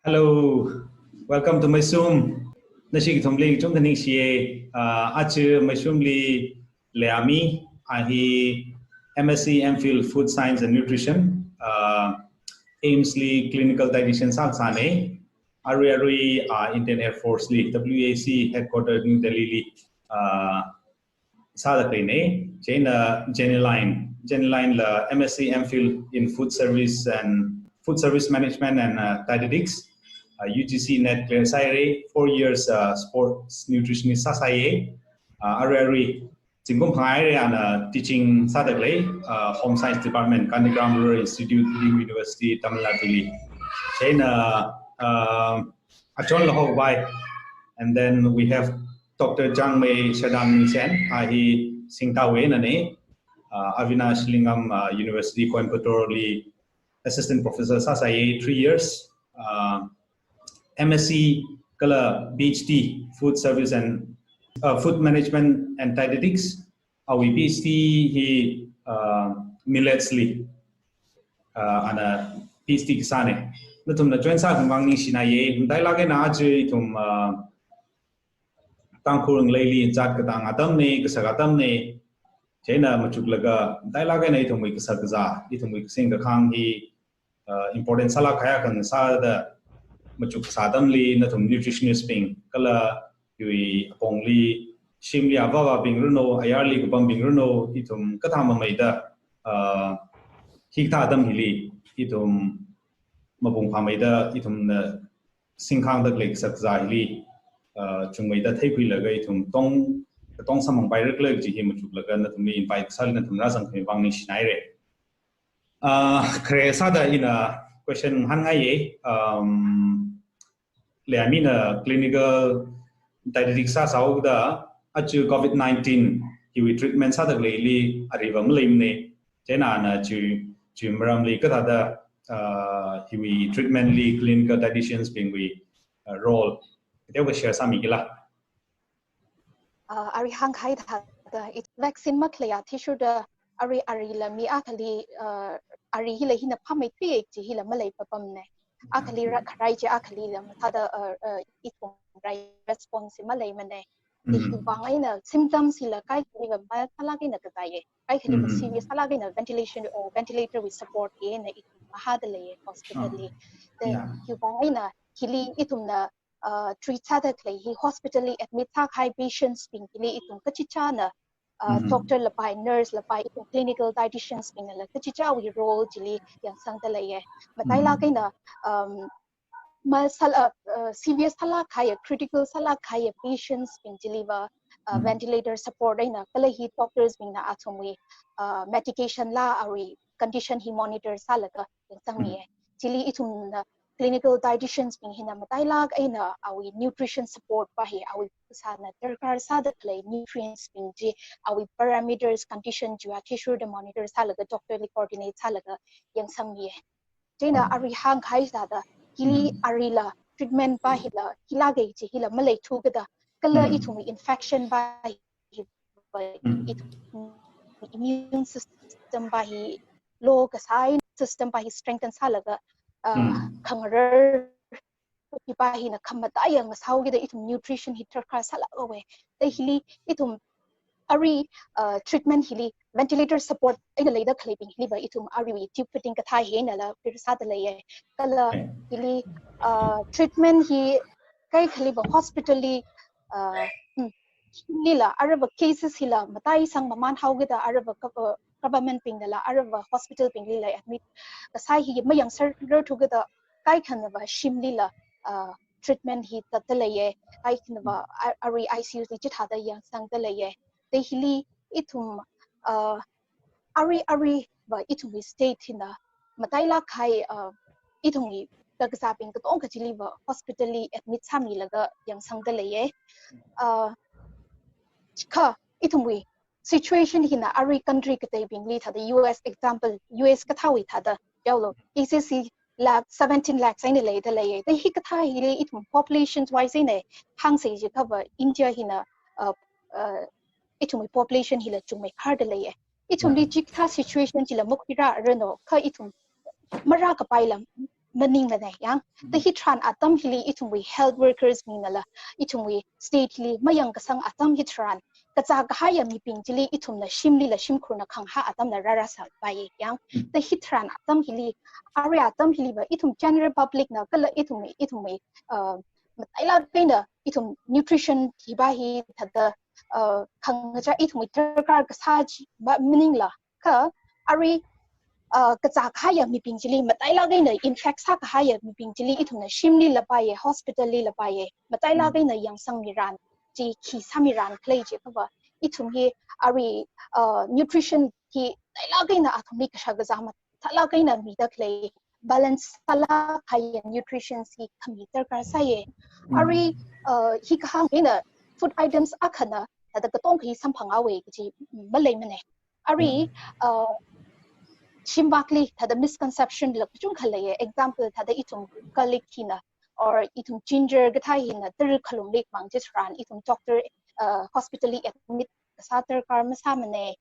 Hello, welcome to Meisum. Nashik thomli chung thani siye achu Meisum li leami ahi MSc MPhil Food Science and Nutrition aims li clinical dietitian saksane Arui Indian Air Force li WAC headquartered New Delhi li sadakine Janeline la MSc MPhil in Food Service Management and Dietetics. UGC net clear sire 4 years sports nutritionist sasaye Arui Singum Hire and teaching sadakle Home Science Department Kandigram Rural Institute University Tamil Nadu China Chon Lunghar and then we have Dr. Zhang Mei Shadam Sen he Singtawe Nane Avinash Lingam University Coimbatore assistant professor sasaye 3 years MSc Kala PhD Food Service and Food Management and Dietetics. Our PhD he millets li and PhD kisane. Natum na join sa kung ni sinaye. Dahil lagi na aje itum Tangkhul nglayli jat katang atam ne kasagatam ne. China machuglaga dahil lagi na itum kasagaza itum kasing kakang hi important sala kaya kan sa da Machuk Sadamli, Natum Nutritionist Ping, Kala, Yui Pongli, Shimli Avava Bing Runo, Ayarli Gubam Bing Runo, Itum Katama Maida, Hikta Adam Hili, Itum Mabung Pamaida, Itum Sinkhang the Lake Sakzahili, Chungmaida Taipui Laga, Itum Tong, the Tong Samang Pirate Lake, Jihimachuk Lagan, Natum invite Salinatum Razan Vang Nishinare. Kresada in a question Hangaye. Leamina clinical dietetics sauda achu COVID-19 hiwi treatment sadagli arivam limne chena na chu maramli kathada hiwi treatment li clinical dietitians bingwi role kitewa share samigila ari hanghai thada it vaccine makleya tissue da ari la mi akali ari hila hina phamai tri chi hila malai papamne Akali Raija Akali, Matada ithumwui response Malay Mane. The Hubangina symptoms hila kai live by Salagina Kazaye. I can serious Salagina ventilation or ventilator with support in ngahādalei hospitally. The Hubangina hili itumna treat sadakle he hospitally admit high patients being hili itum kachichana. Doctor lapai, nurse lapai, clinical dietitians being a kachicha we roll jili yang samidalei. Matayla kaina serious salakaya critical salakaya patients being deliver ventilator support ina kala he doctors being na athumwui medication la ari condition he monitor salaka yang sangye jili itum clinical dietitians being hina matayla aina awi nutrition support pahi awi sana darkar sadaklay nutrients being ji awi parameters condition jua tissue the monitor salaka doctor coordinate salaka yang sangye Jena ari hang khai sada hili arila treatment ba hila hilage ji hila malay thugada kala ithumi infection ba immune system ba hi low kasai system ba hi strengthen salaga khangar ba hi na khamata yang masau gida itum nutrition hitter kha salaga we the hili itum ari treatment hili ventilator support ina leida clipping hili ba itum ari tube fitting katha hena la sadalei kala hili treatment hi kai khali ba hospitally lila araba cases hila matai sang maman haugida araba government ping la araba hospital ping lila admit kasai hi mayang sir thugada kai khan ba shimlila treatment hi tatalei kai khan ba ari ICU ji thada yang sang dalei the hili itum ari ba itum state hina matayla khai itum kazā ping katong kachili ba hospitally admit sami laga yang sangdalei kha ithumwui situation hina ari country katay bing li thada US example US kathawi thada yawlo ACC lakh 17 lakhs aina lei dalei the hi katha hi itum populations wise ine hangse ji cover India hina itum population hila chungme ngahādalei itum li jikha situation jila mukpira reno kha itum mara ka pailam mening mana yang the hitran atam hili ithumwui health workers minala ithumwui state hili mayang kasang atam hitran kacha gahaya mi pingjili ithumna shimli la shimkhurna khangha atam na rara sa bai yang the hitran atam hili area atam hili ba ithum general public na kala ithumwui maila kaina ithum nutrition hibahi thada khangcha ithumwui terkar kasaji ba meaning la ka ari kazak haya mi pingjili matai la gaina infect sa haya mi pingjili ithuna shimli la baye hospital li la baye matai la gaina yang sang miran ji khi samiran clay je ba ithum hi ari nutrition ki tai la gaina athumi kashak zama thala gaina mi da clay balance sala haya nutrition si computer kar saye ari hi ka gaina food items akhana da ka tong hi samphanga we ji malai mane ari Shimbakli had a misconception like Junkalay, example had the itum garlic hina or itum ginger gatahina, the column lake mang just ran, itum doctor hospitally admit Satur Karmasamane,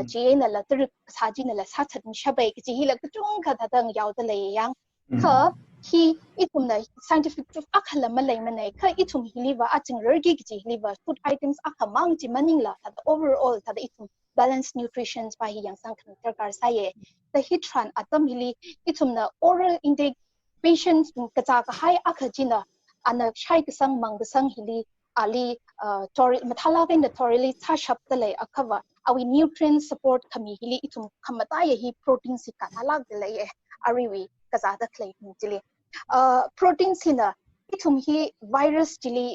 Jana la Sajina la Saturn Shabak, Jihila Junka Tadang Yaudale Yang, Ka, he itum the scientific proof Akala Malay Mane, Ka itum he liver ating Rurgigi liver, food items Akamang Maningla, had overall had itum balanced nutrition by yang sang terkar saye the hitran atam hili itumna oral intake patients kacha ka hai akhajina ana shai sang mang sang hili ali tori mathala gain the torili thashap tale akava awi nutrient support kami hili itum khamata ye hi protein si kathala dele ariwi kaza da clay jili protein sina itum hi virus jili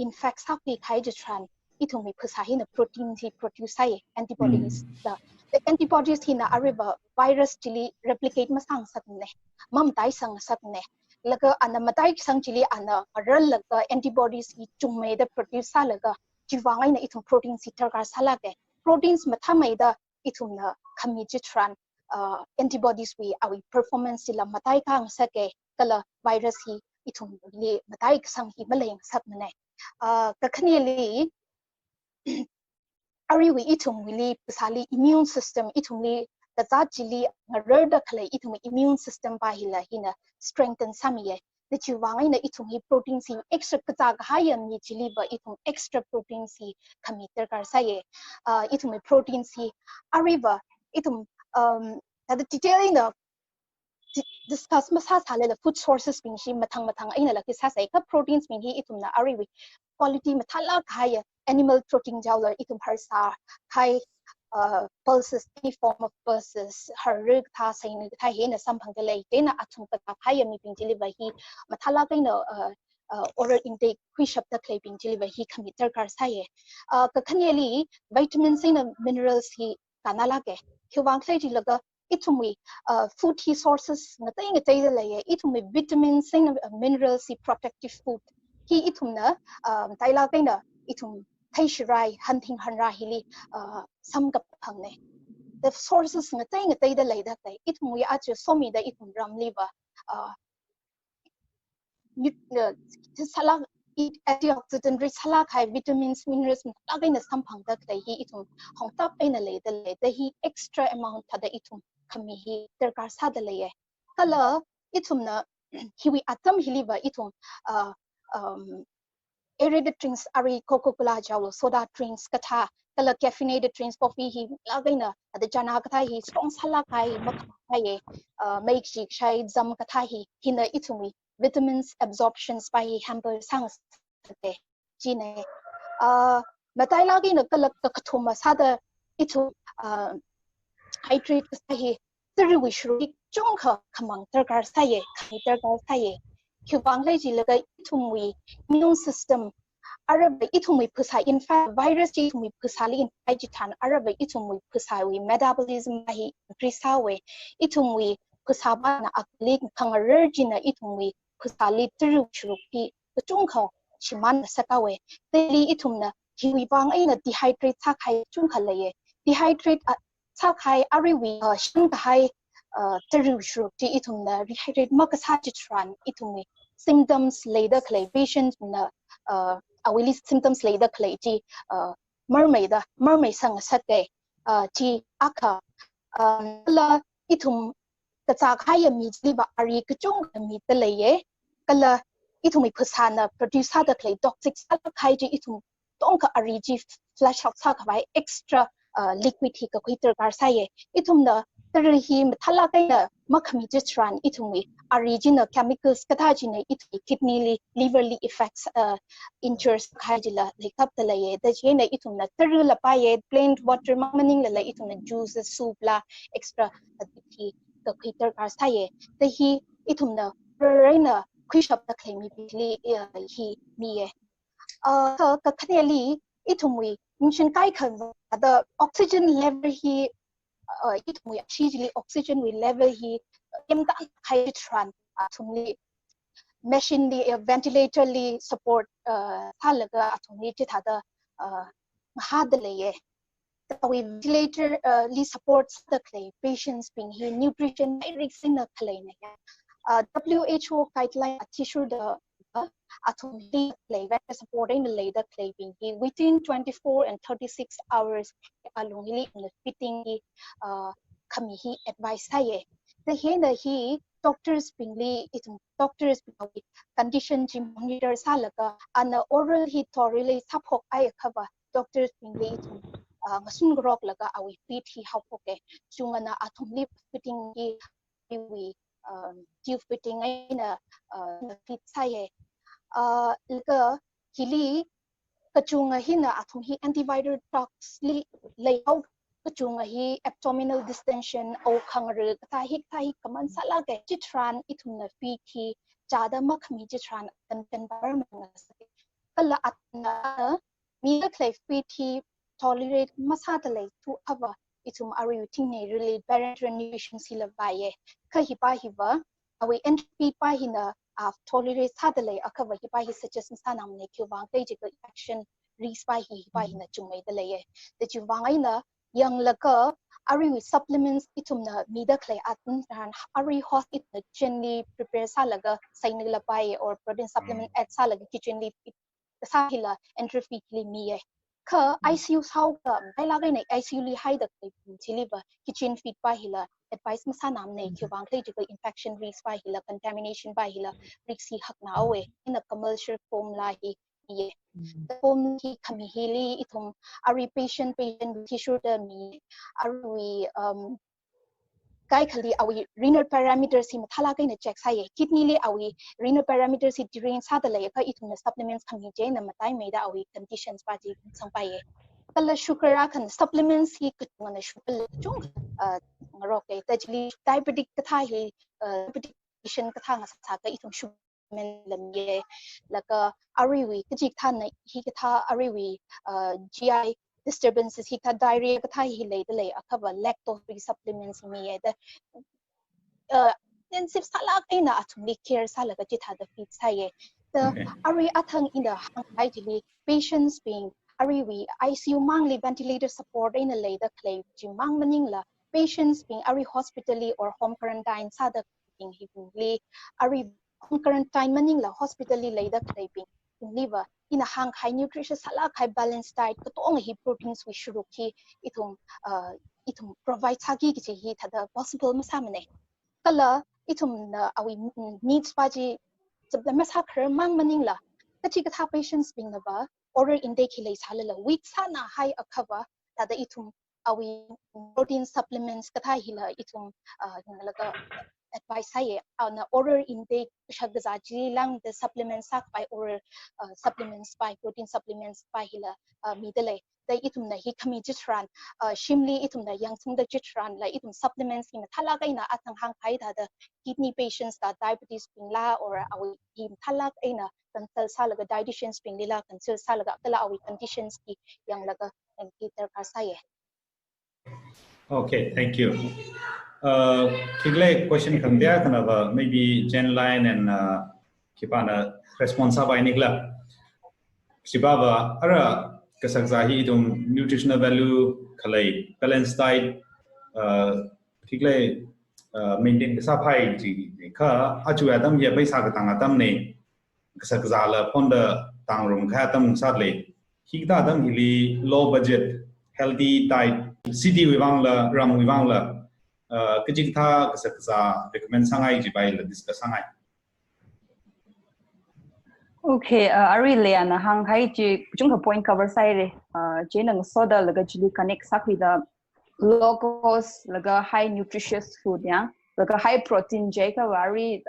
infects happy hydratran itum mi phasa hina protein hi produce hai antibodies the antibodies hina ariba virus chili replicate masang sakne mam dai sang sakne laga ana matai sang chili ana ral laga antibodies hi chungme da produce salaga jiwangai na itum protein sitar kar salage proteins mathamai itum na khami jitran antibodies we awi performance la matai kang sake kala virus hi itum le matai sang hi maleng sakne kakhniali ariwi itum wili pasali immune system itum li kaza chili ngarda khle itum immune system ba hila hina strengthen samiye the chiwangai na itum hi protein si extra kaza hayan ni chili ba itum extra protein si khamiter kar saye itum protein si ariva itum the detailing the discuss masa sale the food sources being shi mathang aina la kisa sai ka proteins being hi itum na ariwi quality mathala khaya animal protein jawler itum phasa khai pulses any form of pulses harug tha sain thai he na samphangdalei tena athum ka khaya mi ping deliver hi mathala kaina oral intake khishap ta clay ping deliver hi khamitar kar saye ka khaniali vitamins and minerals hi kanala ke khiwang clay ji laga itumwi food sources ngatai lay itumwi vitamins and minerals hi protective food hi itumna taila kaina itum thaishirai hunting hanra hili samgaphangne the sources ngatai da lay da tai itumwi achu somi da itum ramliva salak antioxidant rich salak hai vitamins minerals lagaina samphang da tai hi itum hongtap aina lay da hi extra amount thada itum khami hi terkar sa da lay kala itumna hiwi atam hiliva itum aerated drinks ari Coca-Cola jawl soda drinks katha kala caffeinated drinks coffee hi lagaina ada jana katha hi strong salak hai makha hai make shai zam katha hi hina itumi vitamins absorptions by hamper sangs te jine matai lagaina kala kathuma sada itu hydrate katha hi tiri shuri chungkha khamang terkar saye terkar saye Kubang lay jilaga ithumwui immune system Arab ithumwui phasa in fact virus ithumwui phasali in jitan Arab ithumwui phasawi metabolism hi increaseawe ithumwui phasaba na aklik khangarjina ithumwui phasali tiru shrupi chungkho chiman sakawe teli ithumna hiwi bang aina dehydrate sakai chungkhalaye dehydrate sakai ariwi shin kai tiru shrupi ithumna dehydrate makasajitran ithumwui symptoms later clay patients na awili symptoms later clay ji mermaid sang sake ji akha la itum kazā kaya mi liba ari kachung mi teleye kala ithumwui phasa na producer da clay toxic sala khai ji ithum tong ka ari ji flash out sa khai extra liquid hi ka khiter kar sa ye ithum na tari hi mathala kai na makhami jitran ithumwui original chemicals katha ji ne it kidney liver effects injures khai ji la lekap ta ye da ji ne ithum na tari la pa ye plain water maning la ithum na juice soup la extra hi ka khiter kar sa ye da hi ithum na raina khishap ta claim bi hi ni ye ka khneli ithumwui mission kai khan the oxygen level hi ithumwui actually oxygen we level hi emta hydran athumli machine li ventilator li support thalaga athumli ti thada ngahādalei we ventilator li supports the clay patients being here nutrition everything na clay na WHO guideline tissue the athumli clay when supporting the later clay being here within 24 and 36 hours alongly in the fitting kami hi advice haye the here he doctors bingli it doctors condition to monitor salaga and oral he thoroughly support I cover doctors bingli masun grok laga awi fit hi hapoke chungana athumli fitting hi we tube fitting in a fit saye laga hili kachunga hina athum hi antiviral drugs li layout kachunga hi abdominal distension au khangre ta hi kaman sala ge chitran ithumna fi ki jada makhmi chitran kan environment kala atna mi clay fi tolerate masadalei to ava itum are routine really parent nutrition sila baye ka hipa hiwa awi entry pa hina tolerate sadalei akava hipa hi such as sanam ne kyawang physical action rispa hi hipa hina chungmei dalei the chuwang ina yang laka ari supplements itumna mida clay atun ran ari hospital gently prepare salaga sainila baye or protein supplement at salaga kitchen sahila entry fi miye ka ICU how ka bailagay na ICU li high the siliba kitchen feed pa hila advice masanam na kyawang critical infection risk pa hila contamination pa hila risk hi hakna awe in a commercial form lahi ye the form hi kami hili itum ari patient tissue the mi ari kai khali awi renal parameters hi mathala kai na check saye kidney le awi renal parameters hi drain sa da le ka itum supplements khami je na matai meida awi conditions pa ji sang pa ye kala sugar kan supplements hi kutna na sugar chung roke tajli diabetic katha hi diabetic patient katha nga sa ka itum sugar men lam ye laka ariwi kajik tha na hi katha ariwi GI disturbances hi ka diarrhea katha hi le akaba lactose free supplements mi ye the intensive sala kaina athumli care sala ka chitha the feed saye the ari athang in the ideally patients being ari we ICU mangli ventilator support in a later clay jimang maningla patients being ari hospitally or home quarantine sada being hibuli ari home quarantine maningla hospitally later clay being liver in a hang high nutritious sala high balanced diet ko ong hi proteins we shuru ki itum provide sagi ki hi thada possible masamne kala itum na awi needs paji the massacre mang maningla kachi katha patients being the ba oral intake hi salala week sana high akava tada itum awi protein supplements katha hila itum laga advice haye on oral intake shagazaji lang the supplements sak by oral supplements by protein supplements by hila midale the itum na hi khami jitran shimli itum na yang sung the jitran la itum supplements hi thala kaina atang hang khai da kidney patients da diabetes pingla or awi him thala kaina consult salaga dietitians pingla consult salaga kala awi conditions ki yang laga cater ka saye. Okay, thank you. Kiglay question kan dia kenapa maybe Janeline and kipana responsible nigla. Sibaba ara kasakzahi idum nutritional value kalai balanced diet kiglay maintain kasapai ji ka aju adam ye paisa ka tang adam ne kasakzala ponda tangrum kha tam sadle higda adam hili low budget healthy diet city we wang la ram we wang la kajik tha kasakza recommend sangai ji bai la discuss sangai. Okay, Ari Leana hang hai ji chung point cover sai re je nang soda laga chili connect sakhi da low cost laga high nutritious food ya laga high protein je ka Ari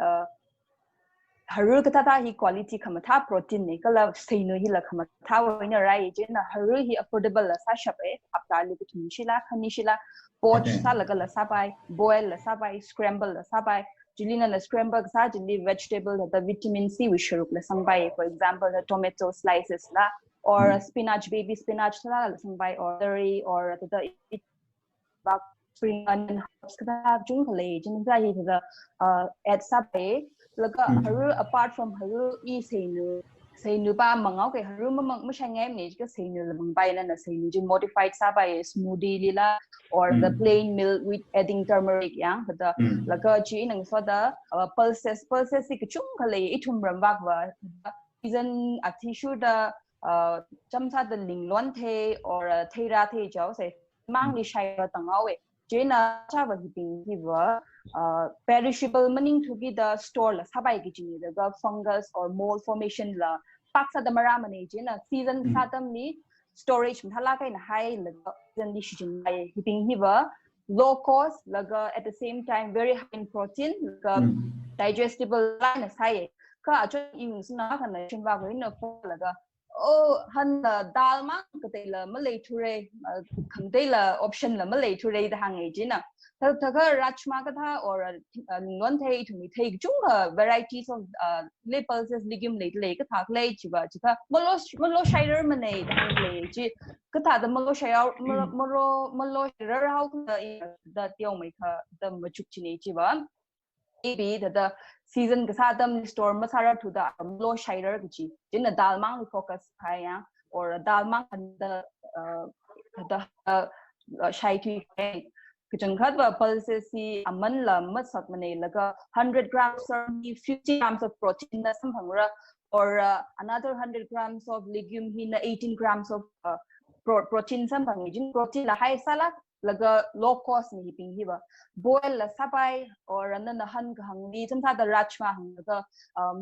haru katha hi quality kamatha protein ne kala seinu hi la kamatha wina rai je na haru hi affordable la sa shape apta li kuthum shila khani shila poach sa laga la sa bai boil la sa bai scramble la sa bai Janeline and scrambled jili vegetable the vitamin C which la sangbai, for example the tomato slices la or spinach baby spinach la sangbai or curry or the spring onion herbs kada jung kale jing za hi the add sabe laga haru apart from haru I seinu ba mangau ke haru mamang mashangem ne ka seinu la mangbai na seinu jing modified sabai smoothie lila or the plain milk with adding turmeric yang the laga chi nang so the pulses ki chung kale ithum rambak wa season athishu the chamsa the linglon the or theira the jaw say mang li shai ba tangau we jena cha ba hiping hi wa perishable meaning to be the store la sabai ki chi the fungus or mold formation la paksa the maramane jena season satam ni storage mthala kai na high laga season ni shijin ai hiping hi wa low cost laga at the same time very high in protein laga digestible line sai ka acho ing sna kana chinwa ko in laga oh han dal ma ka te la malay thure khamte la option la malay thure da hang e jina ta ka rajma ka tha or non thei thumi thei chung varieties of pulses legume le ka thak le chiba chika malo shider mane da hang le chi ka tha da malo shider malo shider how da tiao mai kha da machuk chini chiba maybe the season kasadam store masara thuda low shider kichi jin dal mang focus kaya or dal mang the shaiti kitchen khat ba pulses si aman la masak mane laga 100 grams or 50 grams of protein na samhangra or another 100 grams of legume hi na 18 grams of protein samphang jin protein la high salad laga low cost ni hiping hiba boil la sabai or another han hangli chamsa the rajma hang the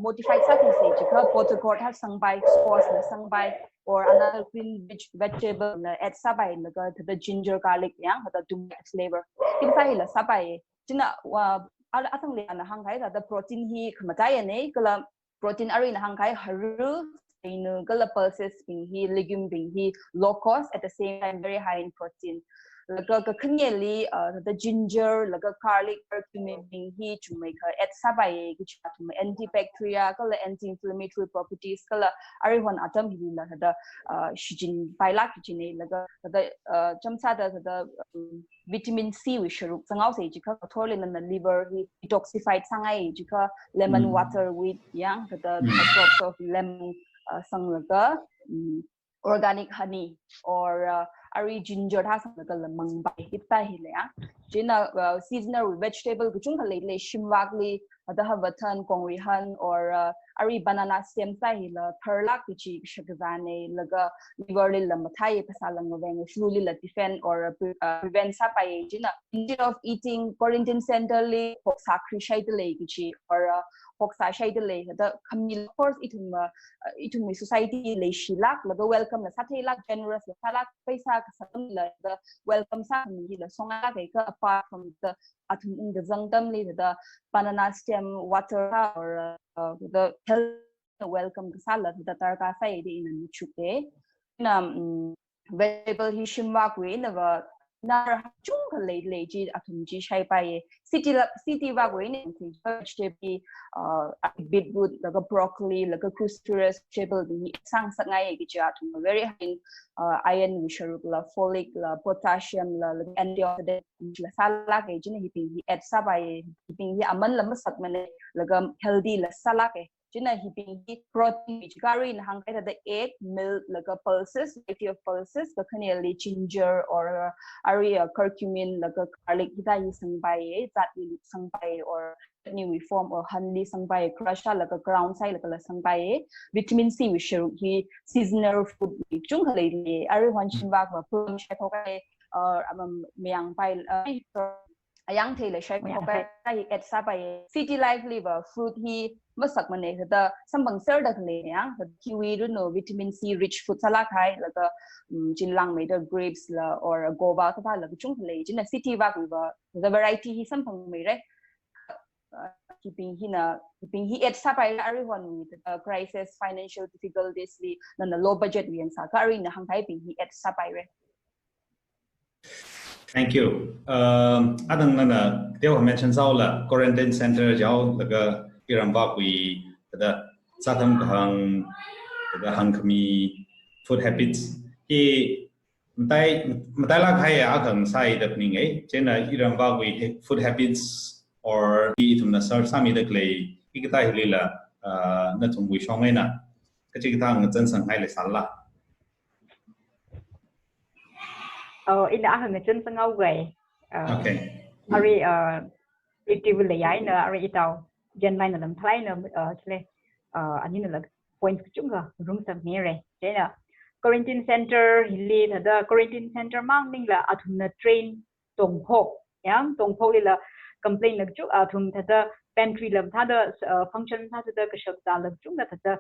modified satin say jika pot has sangbai sauce la sangbai or another green vegetable la add sabai laga the ginger garlic yang the turmeric flavor kimsai la sabai jina athang le na hangai the protein hi khmatai ne kala protein ari na hangai haru in kala pulses being hi legume being hi low cost at the same time very high in protein laga khanyeli the ginger laga garlic curcumin being he to make at sabai which antibacterial kala anti-inflammatory properties kala ariwan atom hi la the shijin pailak jine laga the chamsa the vitamin C which shuruk sangau se jika thorlin na liver detoxified sangai jika lemon water with yang the drops of lemon sanglaga organic honey or ari ginger ha sang la mangbai hitta hile ya jina seasonal vegetable kuchung khale le shimwakli adaha watan kongrihan or ari banana stem sai hila tharlak kichi shakzane laga liverli la mathai pasalang weng slowly la defend or prevent sapai jina instead of eating quarantine centrally phasa shaidale kichi or phasa shaidale the kamil of course itum society le shilak laga welcome la sathelak generous la salak paisa ka la the welcome sa ni la songa ka apart from the athumwui the zangdam le the banana stem water or the welcome salad the tarka sai di in chuke na vegetable hi shimwa ku in the nar chung khale le ji athumji shai pai city wa ku in vegetable beetroot like broccoli like cruciferous vegetable di sang sangai gi cha thum very high iron la folic la potassium la antioxidant la sala ke jin hi add sabai hi aman la masak mane laga healthy la sala ke jina hi protein which carry in hang the egg milk like pulses variety of pulses the khaniali ginger or area curcumin like garlic kita hi sangbai zat sangbai or new form or honey sangbai crush like a ground side like la sangbai vitamin C which hi seasonal food chung khale ari hon chin ba plum shai thokai or myang pai ayang thei le shai ko ka hi et sa pai city life liver fruit hi masak mane da sambang ser da le yang kiwi do no vitamin C rich food sala khai la ka chin langmeida grapes la or goba ka la chung le chin city wa the variety hi sampang me re keeping he at sapai everyone with crisis financial difficulties li na low budget wi an sa ka ri na hang thai ping he at sapai re. Thank you. Adang na teo mention sao la quarantine center jao laga iramba kui da satham khang da hang kami food habits ki mtai la khai a khang sai da pning ai chena iramba kui food habits or ithumna sar samidalei ikita hilila na thumwui shongai na kachi kita ngchen sang hai le sala. In the ahang chen sang au gai Okay. Ari active le yai na ari itau Janeline na lam thlai na chle ani na point chung ga room sam ne re che na quarantine center hili da quarantine center mang ning la athumna train Tangkhul yang Tangkhul li la complain lag chu athum da pantry lam tha da function tha da kashak da lag chung da da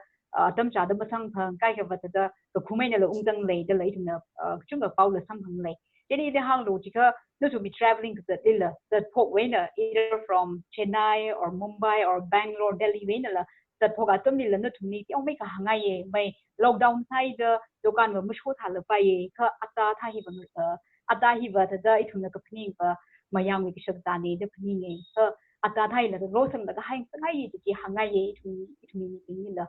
tam cha da masang phang kai ka wat da ko khumai na la ungdang lei da lei thumna chung ga paul la sam phang lei jadi the hang lo jika no to be traveling to the illa that port wena either from Chennai or Mumbai or Bangalore Delhi wena la that port atom ni la no to ni ti ong mai ka hangai ye mai lockdown sai da dokan ma musho tha la pai ka ata tha hi ba ata hi ba da ithuna ka phni ba mayang mi kishak ta ni da phni nge ka ata thai la ro sam da ka hai sangai ye ti hangai ye ithuni ni la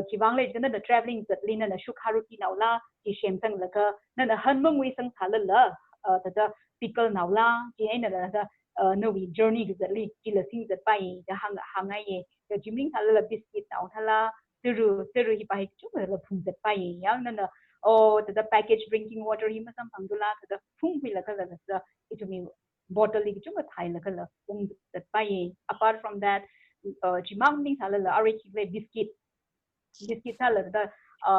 kibang le jana da traveling that lina na shukharuti naula ki shemtang la ka na hanmang wi sang thala la da pickle naula ki aina da no we journey that li ki la sing that pai da hangai ye da jimling thala la biscuit naw thala tiru hi pai chu la phung that pai yang na the package drinking water hi ma sam phangdula da phung pi la ka da itumi bottle li chu ma thai la ka la phung that pai apart from that jimang ning thala la ari ki biscuit thala da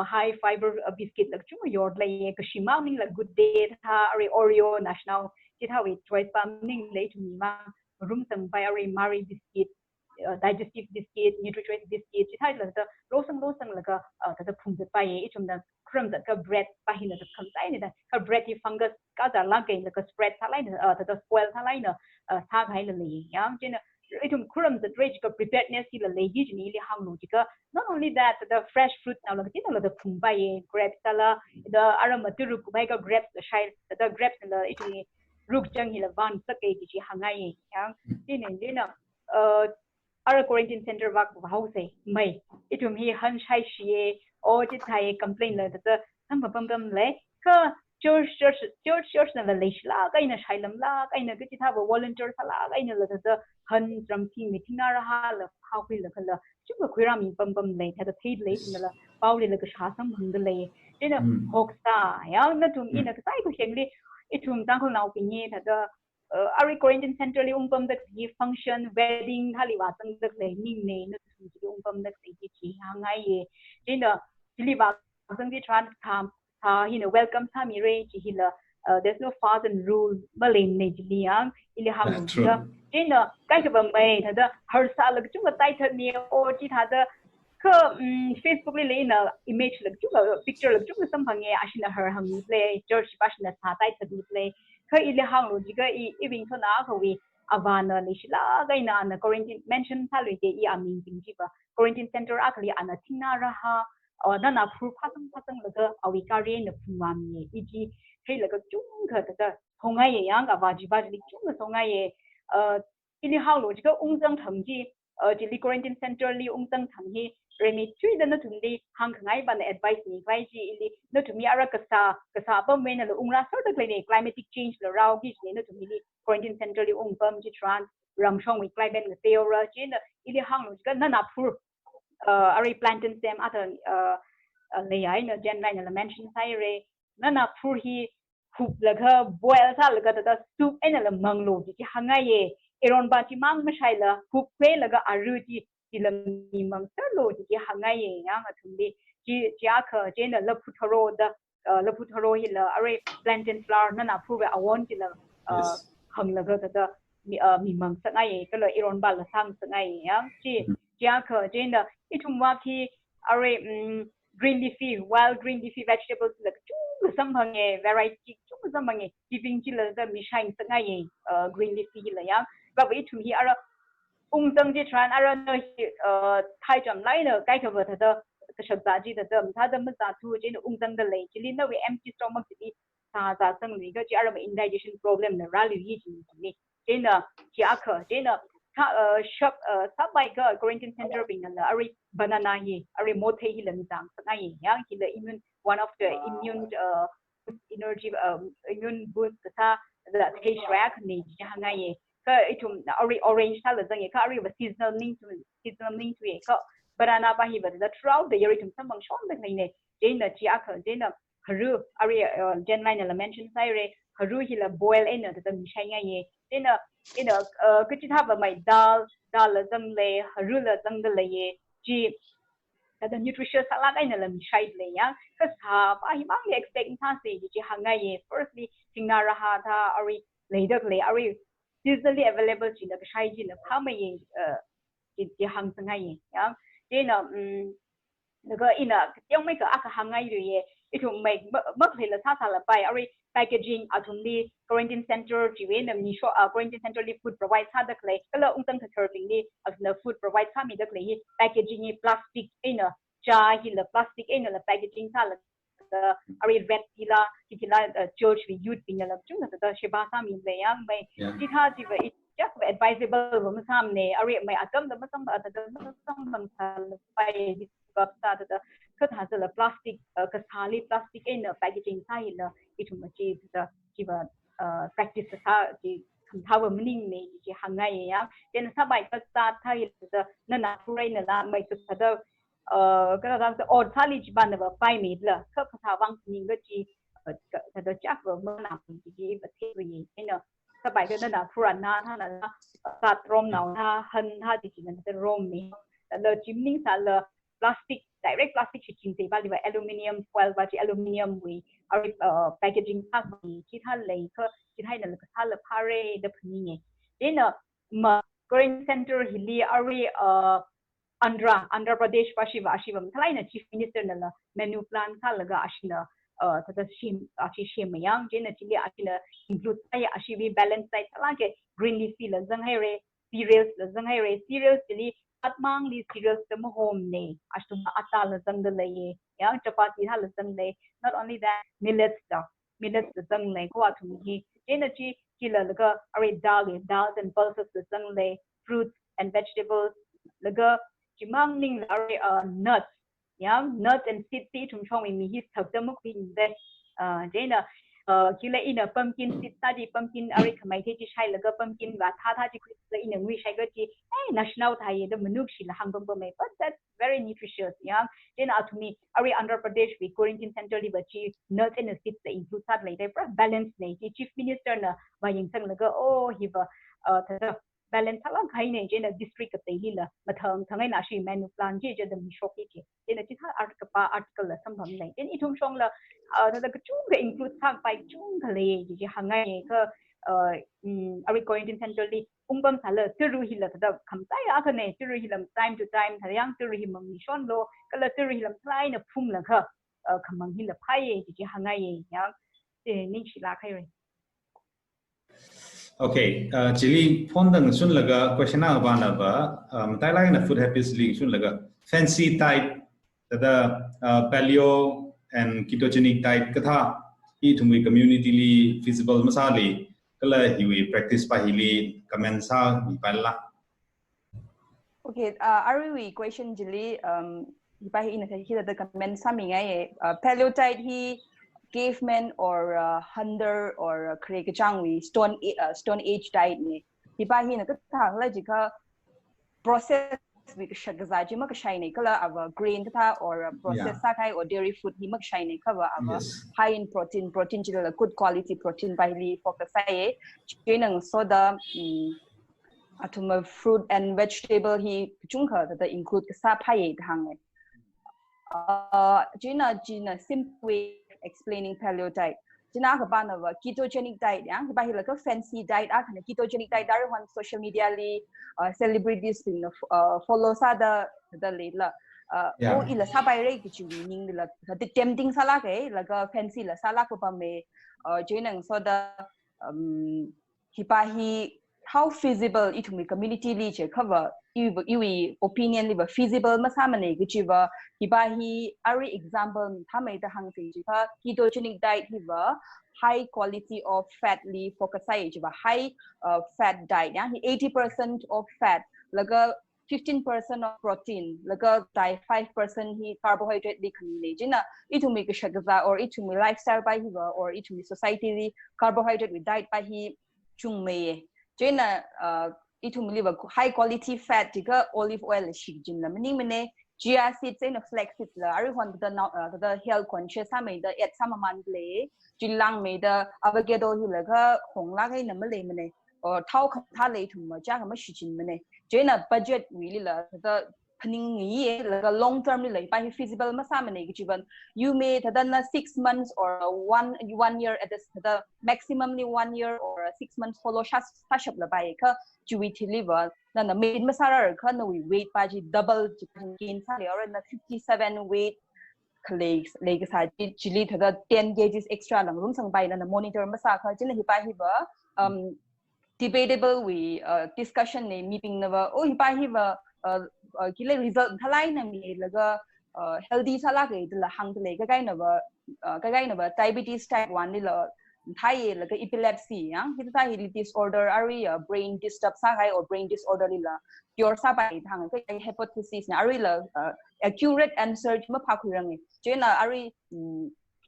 high fiber biscuit lag chu yor lai ka shima ning la good day tha ari oreo national chit how it choice pam ning lai tu mi ma room sam by ari mari biscuit digestive biscuit nutrichoice biscuit chit hai la da losang la ka da phung da pai e chum da kram da ka bread pa hin da kham sai ni da ka bread fungus kazā la ke la ka spread tha lai da spoil tha lai na tha gai la ni yang chen itum kuram the rage ka preparedness la legi ni li hang lo jika not only that the fresh fruit now la tin la the phumbai grapes la the aromaturu kubai ka grapes the shai the grapes la itumi ruk chang hi la van sa ke ji hangai yang tin na our quarantine center work house mai itum hi han shai shi o ji thai complain la the sam pam le ka church na la leishla kai na shailam la kai na ki tha volunteer sala kai na la da han tram thi meeting na ra ha la how pi la khala chu ba khwira mi pam le tha da thaid le na la paw le la ka sha sam hung de le ina hoksa ya na tum ina ka sai ko hengli itum Tangkhulnao pi ni tha da ari quarantine center li pam da ki function wedding hali wa tang da le ning ne na tum ji pam da ki hangai ye ina li ba sang di tran tham welcome samire ji hila there's no fast and rule malin ne ji yang ili hang da ina kai ka bang mai da har sa lag chu ma tai thad ni o ji tha da ka Facebook li na image lag chu picture lag chu sam phang ye ashina har hang play church bashna sa tai thad play ka ili hang lo ji ga i wing thona ka wi avana ni shila ga ina na quarantine mention sa lo ke i amin jing ji ba quarantine center akli ana thina ra ha na na phur phasang laga awi kare na phumam ye iji hei laga chung kha ta hongai ye yang awa ji ba ji chung songai ye ini how lo ji ka ungzang thang ji ji quarantine center li ungzang thang hi remi chui da na thum li hang ngai ban advice ni vai ji ili na thumi ara kasa pam me na lo ungra sort of climatic change la rau gi ni na thumi li quarantine center li ung pam ji tran ram shong wi climate na teora ji na ili hang lo ji ka na phur ari plantain stem other layai na Janeline na mention sai re na phur hi khup laga boil sa laga ta soup ena la manglo ji hangai ye eron ba chi mang ma shai la khup kwe laga aru ji la mi mang sa lo ji hangai ye yang athumbi ji akha je na la phutharo hi la ari plantain flour na phur we awon ji la hang laga ta มีมังสังไงก็เลยอิรอนบาลสังสังไงยังจีอาเคเจนอิทุมว่าที่อะไรgreen leafy wild green leafy vegetables เลยจุ่มสัมพังเง variety จุ่มสัมพังเงจีบิงจีเลยก็มีใช้สังไงgreen leafy เลยยังแบบอิทุมที่อะไรจังจีทรานอะไรเนไทยจำไรเนใกล้กับเธอกษัตริย์จีเดิมถ้าเดิมมันจะทูจีนจังเดเลยจีลินเว empty stomach จีซาสังนี้ก็จีอะไรแบบ indigestion problem เนี่ยราลิฮีจีนี่จีนจีอาเคจีนถ้าshop ถ้าไปก็ quarantine center เป็นอะไรอะไร banana ฮีอะไรโมเทฮีเลยมีจังสังไงยังฮีเลย immune one of the immune energy immune boost ก็ถ้า the taste rack นี่จีฮังไงก็ไอ้ทุ่มorange ถ้าเราจะเงี้ยก็อะไรแบบ seasonal link ตัวเองก็ banana ไปฮีแบบ the throughout the year ทุ่มสมองช่องเป็นไงเนี่ยจีนจีอาเคจีนฮารุอะไรJanelineเรา mention ใส่เลยฮารุฮีละ boil เองเนี่ยจะมีใช้ไงเนี่ยจีนก็จะทำแบบไม่ดัลละจังเลยฮารุละจังเลยจีแต่ nutritious อะไรเนี่ยเรามีใช้เลยยังก็สาบไอ้บางอย่าง expect ท่าสิจีฮังไงเนี่ย firstly สิ่งน่ารักท่าอะไรเลยเด็กเลยอะไร easily available จีนก็ใช้จีนพาไม่จีฮังสังไงยังจีนแล้วก็ยังไม่ก็อาจจะฮังไงอยู่เย่อีทุ่มไม่เมื่อเห็นแล้วท่าละไปอะไร packaging อาทุ่มดี quarantine center จีเวนมีช่วงquarantine center ที่ food provide ท่าเด็กเลยก็เลยตั้งแต่ serving นี่food provide ท่ามีเด็กเลย packaging นี่ plastic จ้าหินละ plastic ละ packaging ท่าละอะไร red ที่ละGeorge วิยุทธ์เป็นละจุ่มแต่เชฟบ้าท่ามีเลยยังไม่ที่ท่าจีว่าจะ advisable ว่ามันทำเนี่ยอะไรไม่อาจจะไม่ต้องบังคับไปกับตาแต่ก็ถ้าจะละ plastic ก็ทาลี plastic packaging ใช่ละอีทุ่มจีว่าpractice ท่าจีคำท่าว่ามันนิ่งเนี่ยจีฮังไงยังเดี๋ยวถ้าไปก็ตาไทยจะนั่นนะผู้ไรนั่นละไม่จะถ้าก็เราจะอดท่าลีจีบันแบบไปมีละก็ภาษาวังนิ่งก็จีแต่จะจักว่ามันหนักจีประเทศนี้เนี่ยถ้าไปก็นั่นนะผู้รันนะท่านนั้นตัดรมหนาวท่าหันท่าจีนั่นจะรมนี่แต่เราจิมนิ่งสารplastic direct plastic ชิ้นๆไปเลยว่า aluminium foil ว่าจี aluminium วิอะไรpackaging ท่ามีที่ท่าเลยก็ที่ให้นั่นก็ท่าละพาเรดแบบนี้ไงเนี่ยมา quarantine center ฮิลีอะไรAndhra Pradesh ว่าชีวมันท่าไรนะ chief minister นั่นละ menu plan ท่าละก็อาชีนะถ้าจะชิมยังเจนจิลีอาชีนะ include ไอ้อาชีวิ balance ใส่ท่าละก็ green leafy ละจังให้เร cereals ละจังให้เร cereals จิลีอัดมังลี cereals จะมาโฮมเนี่ยอาชีพอัตละจังเลยยังจัปาตีท่าละจังเลย not only that millets ละจังเลยก็ว่าทุกทีเจนจิละแล้วก็อะไร daal and pulses ละจังเลย fruits and vegetables แล้วก็จิมังนิ่งอะไรnuts ยัง nuts and seeds ที่ทุ่มช่องมีฮิตถักจะมุกพินเดเจนคิดเลยpumpkin seeds ตาจี pumpkin อะไรทำไมที่ใช้แล้วก็ pumpkin ว่าถ้าจีคุยเลยวิใช้ก็จีnational ไทยเดิมมนุษย์ชิลหังบังบังไม่ but that's very nutritious ยังเจนอาทุมีอะไร Andhra Pradesh วิ quarantine center ที่บัจี nuts and seeds จะ include สัตว์เลยได้เพราะ balance เนี่ยที่ chief minister น่ะว่ายังสั่งแล้วก็ฮิบถ้าbalance ทั้งใครเนี่ยเจนdistrict กับเตยละมาทั้งไอ้นาชี menu plan เจนจะมีช็อคที่เจนที่ถ้า article ละสัมผัสเลยเจนอีทุ่มช่องละถ้าก็จุ่มก็ include ทางไปจุ่มทะเลจีฮังไงก็อะไร quarantine center ที่บัมสาเลยจะรู้หิละถ้าคำใจอะไรเนี่ยจะรู้หิละ time to time ถ้ายังจะรู้หิมันมีช่องโลก็เลยจะรู้หิละใครเนี่ยพุ่มละค่ะคำมังหิละไพ่จีฮังไงยังนี่ชิลาใครเลยOkay, Chili Pondang Sun Laga, question about Thailand food habits link Sun Laga, fancy type, the paleo and ketogenic type, katha, ithumwui community feasible masali, kala hiwi practice pa hili, kamensa, bipala. Okay, we question Chili, hipahi in the kamensa mingai, paleo type he. Caveman or hunter or Krekachangwi stone age diet ni hipa hi na ka logical process with shagazaji mak shine kala ava grain ta or processed sakai or dairy food hi mak shine cover ava high in protein chila good quality protein by li focus ai chinang soda atuma fruit and vegetable hi chungka that include sa phai hang Gina simple way explaining paleo diet. Jina ka ba na ketogenic diet yang ka ba hi la ka fancy diet a kana ketogenic diet dar on social media li celebrities thing follow sa da le la o ila sa bai re ki chu ning la the tempting sala ke la ka fancy la sala ko pa me jenang so da hipahi how feasible ithumwui community li che cover iwi opinion li ba feasible masamane gichiba hibahi ari example thamai da hang sei jiba ketogenic diet hiba high quality of fat li focus ai jiba high fat diet ya 80% of fat laga 15% of protein laga dai 5% hi carbohydrate li khani jina ithumwui kashak or ithumwui lifestyle by hiba or ithumwui society li carbohydrate with diet by hi chungmei Jena ithumwui ba high quality fat tiga olive oil shik jin la mani mane chia seeds and flax seeds la ari hon the health conscious samai da et samaman le langmeida avocado hi la ga khong la gai na male mane or thau kha le thum ma cha ma shi jin mane Jena budget really la the paning ye la long term li pa feasible ma samane gi jiban you may tadana 6 months or one year at the maximumly 1 year or 6 months follow shap la bai ka chui deliver na na made masara ka no we weight pa ji double gain sa le or na 57 weight colleagues like sa chili thada 10 kgs extra lang room sang bai na monitor masa ka jin hi pa hi ba debatable we discussion ne meeting na ba o hi pa hi ba kile result thalai na mi laga healthy sala ke la hang le ka kai na ba diabetes type 1 ni la thai laga epilepsy ya kita hi disorder ari brain disturb sa hai or brain disorder ni la cure sa bai thang ka hypothesis na ari la accurate answer ma pha khurang ni chena ari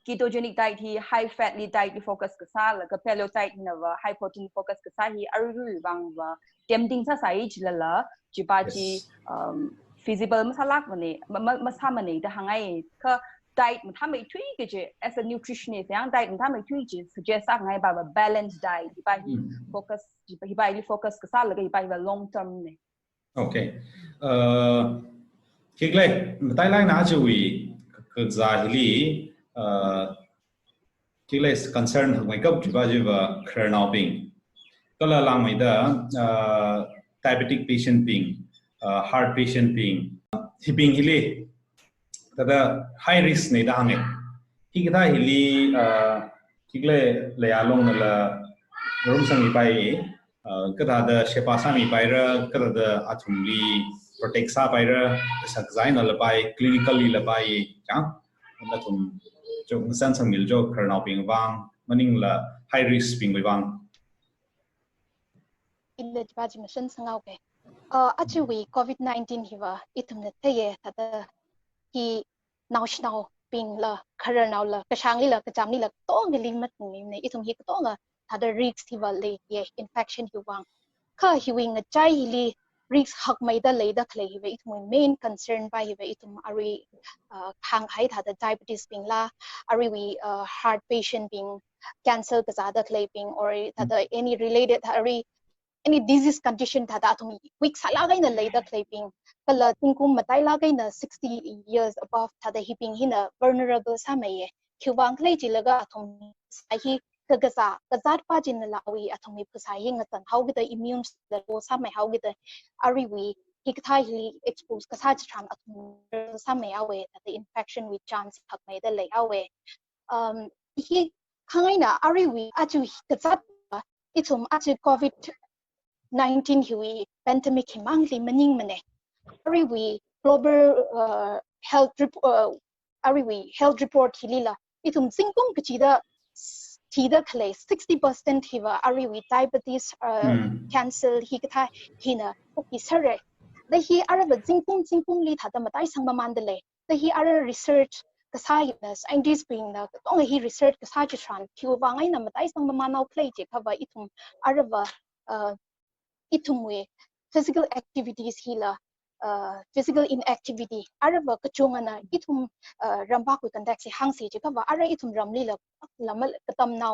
ketogenic diet hi high fat li diet li focus ka sa laga paleo diet na ba high protein focus ka sa hi ari bang ba tempting sa sai jilala jibaji feasible masalak mane masamane da hangai ka diet mthamai thui ke je as a nutritionist yang diet mthamai thui je suggest sa ngai ba balanced diet jibaji focus jibaji focus ka sa laga jibaji long term ne okay kiklai mtai lai na chui kaza hili kiklai concern mai kap jibaji ba kharnao ping kala langmeida diabetic patient being heart patient being hiping hili tada high risk nei da hange hikatha hili kigle layalong la rum sangi pai kathada shepa sami pai ra kathada athumwui protect sa pai ra sakzai na la pai clinically la pai cha na thum chung san sang mil jo kharnao ping wang maning la high risk ping wang in the baji mission sangau ke actually COVID-19 hiwa itum na taye tada hi national ping la kharnao la kashang la kacham la tong li mat ni ne itum hi tong tada risk hiwa le ye infection hiwang ka hiwing a chai li risk hapmaida le da khle hiwa itum main concern by hiwa itum ari hang hai tada diabetes ping la ari we heart patient being cancer kazā da khle ping or tada any related ari any disease condition thada athumwui weak sala gaina leida claping kala tingkum matai la gaina 60 years above thada hiping hina vulnerable samaye khiwang klei jilaga athumwui sahi kazā pa jin lawi athumwui phasa hinga tan hawgida immune system lo samai hawgida ariwi hikatha hi expose kasa cham athumwui samai awe thada infection with chance hakmaida lei awe hi khangaina ariwi aju kazā itum aju COVID-19 hui pandemic himangli maning mane ariwi global health report hilila itum singkum kichida tida khle 60% hiwa ariwi diabetes cancer hikatha hina okisare the hi araba singkum li thada matai sangma mandale the hi ara research kasai na scientist being na tong hi research kasai chan kiwangai na matai sangma manau play je khaba itum araba ithumwui physical activities hila physical inactivity araba kachungana ithum ramba ku contact si hangsi je ka ara ithum ramli la lamal katamnau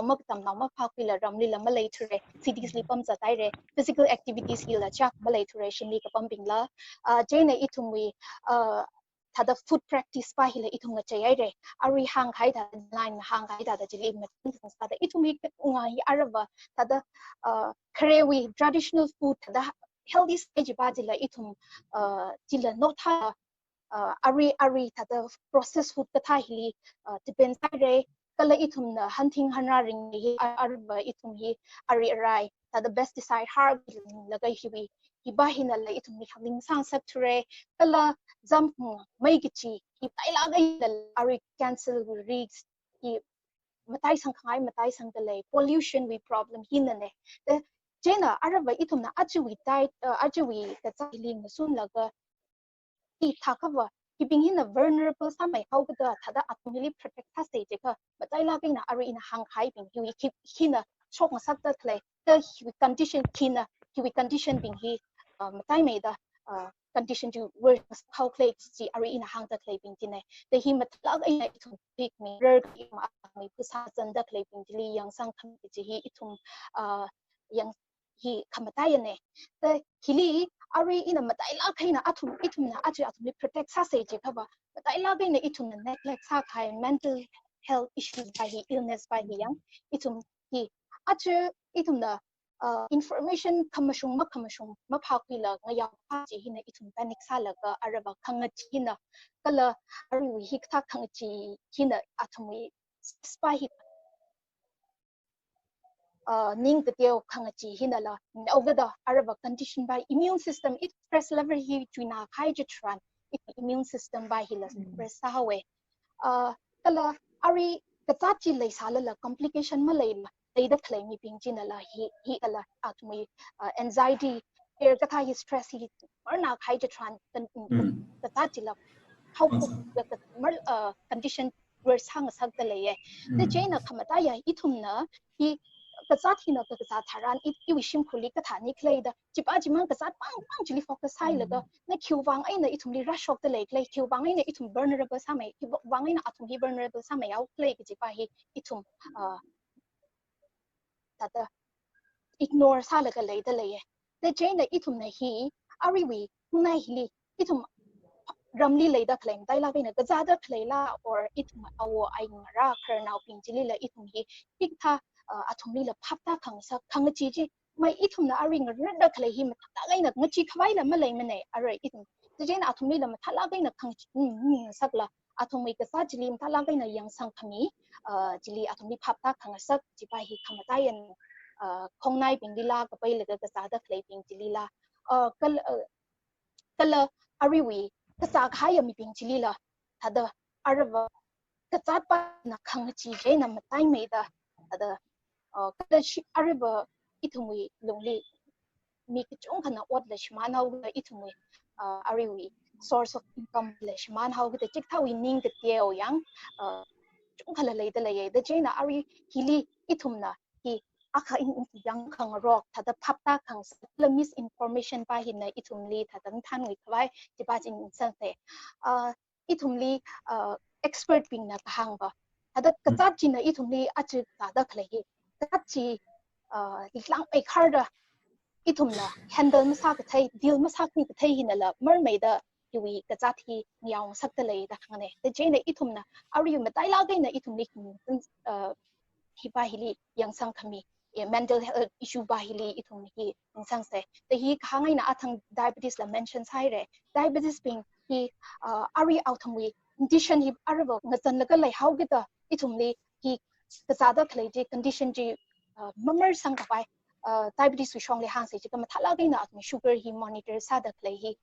ma phakila ramli la malai thure cities li pam chatai re physical activities hila chak malai thure shinli ka pumping la jaina ithumwui thada food practice pa hila itum nga chayai re ari hang khai da line hang khai da jili matin sa da itum hi ngai araba thada krewi traditional food thada healthy stage ba jila itum jila no tha ari thada processed food katha hili depends re kala itum na hunting hanra ring hi arba itum hi ari arai thada best decide har lagai hi ibahina la itum ni khaming sang sector kala jump mai gichi hi taila gai ari cancel rigs hi matai sang khangai matai sang dalei pollution we problem hinane the jena araba itum na ajuwi diet ajuwi ka chailing sun laga hi thakava keeping in a vulnerable samai how the thada athumwui protect ha stage ka matai la gai na ari in hang khai bing hi keep hina chok ma sak ta clay the condition kina hi condition bing hi mataimeida condition to work how clay ji ari in hang da clay bing tine the hi matla ai na itum big mirror mai pusa jan da clay bing li yang sang kham ji hi itum yang hi khamatai ne the hili ari in matai la khaina athum itum na athum protect sa se ji khaba matai la gai na itum na neglect sa khai mental health issues by hi illness by hi yang itum hi itum na information kamashung maphakila ngaya ji hina itum panic salaga araba khangachina kala ari wi hikta khangchi hina athumwui spy ning the teo khangachi hina la over the araba condition by immune system it stress level hi tuina hydratran it immune system by hila stress hawe kala ari kachi lei sala la complication ma lei the claim being jinala he ala athumwui anxiety air katha hi stress hi marna hydratran kachi la how condition where sang sak the lei the chaina khamata ya ithumna hi kazat hina kazat tharan it wishim khuli katha ni klei da chipa jimang kazat pang chili focus hai laga na khiwang aina ithumli rush of the lake like khiwang aina ithum vulnerable samai khiwang aina athum hi vulnerable samai au klei ki chipa hi ithum tata ignore sa laga lei da lei the chain da ithum na hi ariwi na hili ithum ramli lei da claim dai la bina kazada khleila or ithum awo ai ngara kharnau pinjili la ithum hi tikha athumli la phapta khangsa khangchi ji mai ithum na ari ngarda khlei hi matha gaina ngachi khwai la malai mane arai ithum jein athumli la matha la gaina khangchi sakla athumai ka sa jili matha la gaina yang sang khami jili athumli phapta khangsa jipa hi khamatai an khongnai bingila ka pai la ka sa da khlei ping jili la kala ariwi kasa khaya mi ping jili la thada araba kasa pa na khangchi je na matai meida thada kada araba ithumwui longli mi kichong kana ot la shman how the ithumwui ariwi source of income la shman how the chikta wi ning the teo yang chung khala lei da lei the jena ari hili ithumna hi akha in yang khang rock thada phapta khang la misinformation pa hinna ithumli thadang thanwi khwai jipa jin sanse ithumli expert ping na hangba thada kachi na ithumli achi da khlei kachi lang ai kharda ithumna handle masa ka thai deal masa ki thai hinala mermaida hiwi kachi nyang sakta lei da khane the jena ithumna ari matai la gaina ithumli hipa hili yang sang khami mental health issue ba hili ithum hi sang se the hi khangai na athang diabetes la mention sai re diabetes being hi ari athumwui condition hi arabo ngachan laga lai how gita ithumli hi kazada khlei ji condition ji mamar sang ka pai diabetes wi shong le hang se ji ka mathala ga na atmi sugar hi monitor sa da khlei hi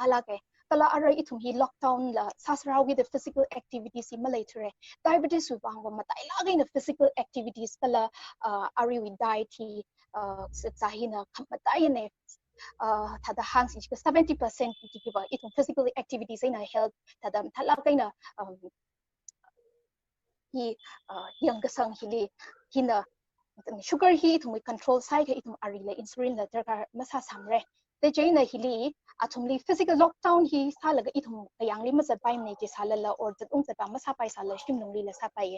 ala ke kala ara ithum hi lockdown la sasra with the physical activities hi malaitre diabetes wi bang ma tai la gain physical activities kala ari wi diet hi sahina khamtai ne thada hang si 70% ki ba ithum physical activities in health thada thala gaina hi yang ga sang hili hina sugar hi ithum control sai ke ithum ari la insulin la darkar masa samre the jaina hili athumli physical lockdown hi salaga ithum kayangli masa pai ne ji salala or jatung jata masa pai sala shimnungli la sa pai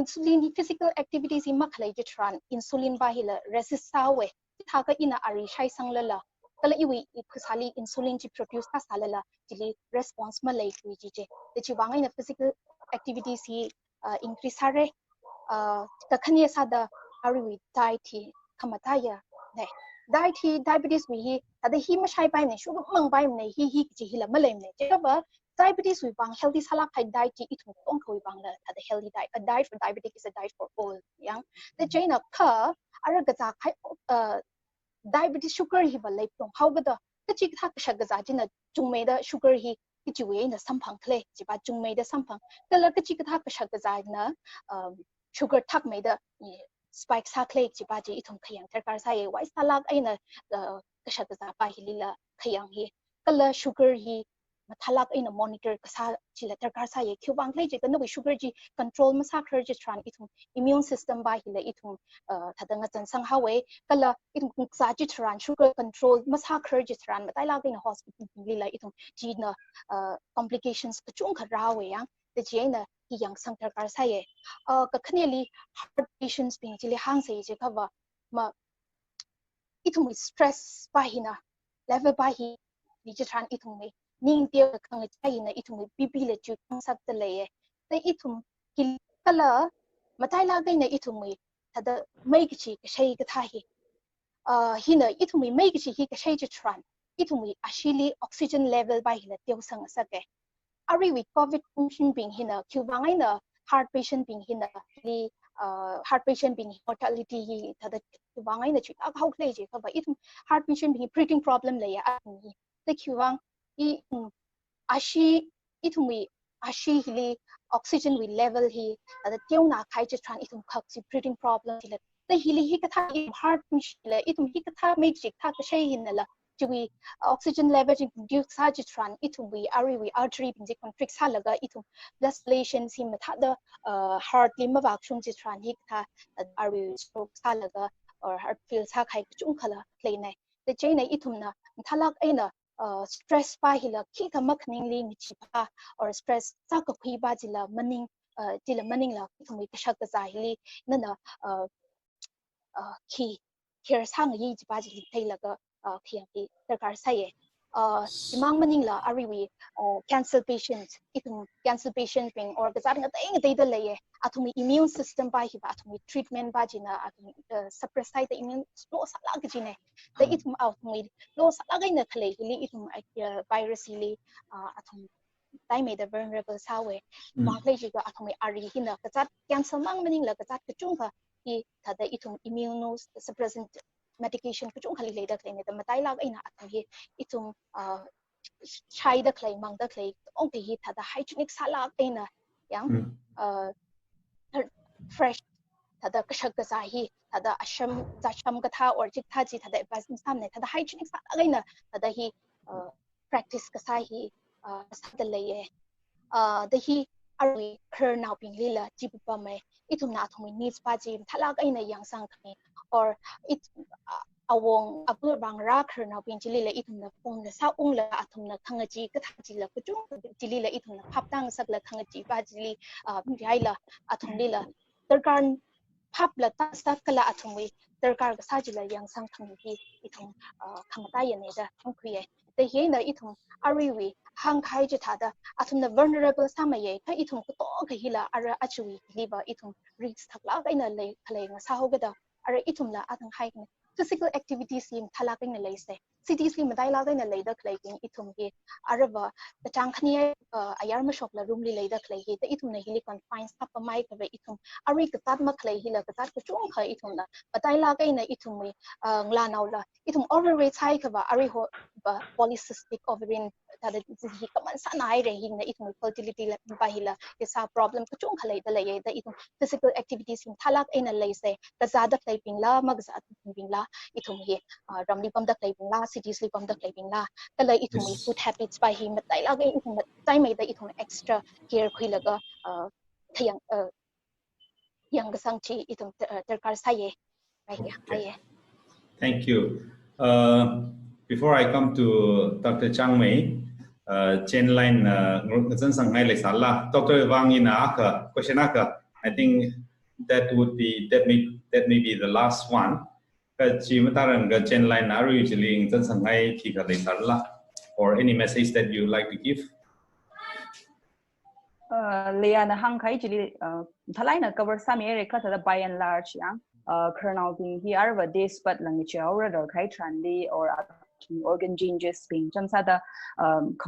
insulin hi physical activities hi makhlai ji tran insulin ba hi la resist sawe thaka ina ari shai sanglala kala iwi phusali insulin ji produce ta salala jili response ma lei kui ji je de chi wangai na physical activities hi increase hare ka khania sa da ariwi diet hi khamata ya ne diet hi diabetes wi hi tada hi ma shai bai ne shu mang bai ne hi ji hi la ma lei ne je ba diabetes wi bang healthy salak khai diet ji ithu tong khoi bang la tada healthy diet a diet for diabetic is a diet for all yang the chain of ka ara ga za khai diabetes sugar hi ba lei tong how ga da ka chi tha ka shag za ji na chung me da sugar hi ki chi we na sampang khle ji ba chung me da sampang ka la ka chi tha ka shag za na sugar thak me da spike sa khle ji ba ji ithum khayang tar kar sa ye wai salak aina ka shag za ba hi lila khayang hi kala sugar hi mathalak aina monitor ka sa ji la tar kar sa ye kyu bang khle ji ka no sugar ji control masakra ji tran ithum immune system ba hi la ithum thadanga chan sang ha we kala ithum sa ji tran sugar control masakra ji tran matai la in hospital lila ithum ji na complications ka chung kha ra we yang the jena hi yang sang tar kar sa ye ka khneli heart patients being jili hang se je ka ba ma ithum stress ba hi na level ba hi ni ji tran ithum me ning tia khang chai na ithum pp le chu khang sak te le ye te ithum kil kala matai la gai na ithum me thada mai ki chi ka shai ka tha hi hina ithum mai ki chi hi ka shai ji tran ithum ashili oxygen level ba hi la tiu sang sa ke ari with covid function being hina kyu bangai na heart patient being hina li heart patient being mortality hi thada kyu bangai na chi a how le je ka ba ithum heart patient being breathing problem le ya ni te kyu bang I ashi ithumi ashi hili oxygen we level hi the tiona khai je tran ithum khak si breathing problem hila the hili hi katha heart mishila ithum hi katha make jik tha ka shei hinala jiwi oxygen level jik reduce sa je tran ithum we ari we artery bin je constrict sa laga ithum blood circulation si matha the heart limba wak chung je tran hi katha ari stroke sa laga or heart fail sa khai chung khala play nai the chain ithum na thalak aina stress pa hila ki ka makning li ni chi pa or stress sa ka khui ba jila maning la thumi ka shak za hili na na ki care sang yi ji ba ji thai la ga khiang ki sarkar sa ye imang maning la ari wi cancer patients itum cancer patient being or ga zar nga dai da le ye athumi immune system ba hi ba athumi treatment ba ji na athumi suppress the immune slow sa la ga ji ne the itum athumi lo sa la ga na khle hili itum virus hili athumi dai me the vulnerable sa we ma khle ji ga athumi ari hi na ga zat cancer mang maning la ga zat ka chung ka hi thada itum immunosuppressant medication ku chung khali le da khle ne da matai lag aina athumi itum chai da khlai mang da khlai ong te hi thada hygienic sala aina yang fresh thada kashak ka sa hi thada asham katha or jik tha ji thada advice sam ne thada hygienic sala aina thada hi practice ka sa hi sadalei ye the hi ari khur now ping lila jipa me itum na thumi needs pa ji thalak aina yang sang khami or it awong apur bang ra khur now ping ji lila itum na pong na sa ung la athum na khanga ji ka tha ji la ku chung ji lila itum na phap tang sak la khanga ji pa ji li rai la athum lila tarkan phap la ta sak kala athumwi tarkar ga sa ji la yang sang khami hi itum khamata ya ne da thong khriye the hi na itum ari wi hang khai je thada athum na vulnerable samaye ka ithum ko to ka hila ara achui liba ithum risk thakla ka ina le khlei nga sa hoga da ara ithum la athang hai ne physical activities sim thala ka ina le se cities li madai la ka ina le da khlei king ithum hi araba the Tangkhul ayar ma shop la room li le da khlei hi the ithum na hili confines up mai ka ve ithum ari ka tat ma khlei hila ka tat ko chung kha ithum la madai la ka ina ithum mi ngla naw la ithum overweight hai ka ba ari ho ba polycystic ovarian tada hi kaman sa nai re hing na ithum fertility la ba hila isa problem ko chung khalai da le da ithum physical activities in thalak ina le se ka za da play ping la mag za ping la ithum hi ramli pam da play ping la cities li pam da play ping la kala ithum food habits ba hi matai la ga ithum tai mai da ithum extra care khui la ga thayang yang ga sang chi ithum tarkar sa ye ai Thank you. Before I come to Dr. Chang Mei, Janeline, Dr. Wang in question I think that may be the last one. kachi mataran ga Janeline are usually in sangai thika de sarla, or any message that you like to give? Leana hang kai jili thalai na cover some area katha by and large yang kernel being here but this but language or kai trandi or organ changes being jamsa da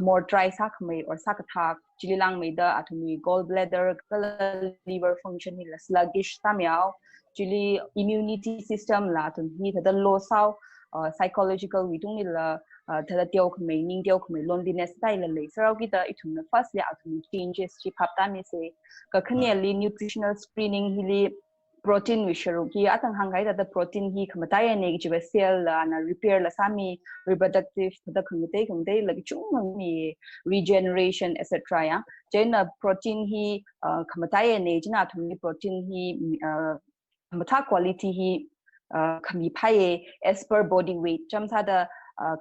more dry sakme or sakatha jili langmeida athumwui gallbladder liver function hila sluggish samyao jili immunity system la tum hi the low sao psychological we don't la the deal ning deal loneliness style laser kita itu na first ya changes chi phaptan ni se ka khniali nutritional screening hili protein we sharu ki atang hangai da protein hi khamatai ne gi cell na repair la sami reproductive da khmate la chung mi regeneration etc ya jena protein hi khamatai ne jina thumi protein hi matha quality hi khami phaye as per body weight jamsa da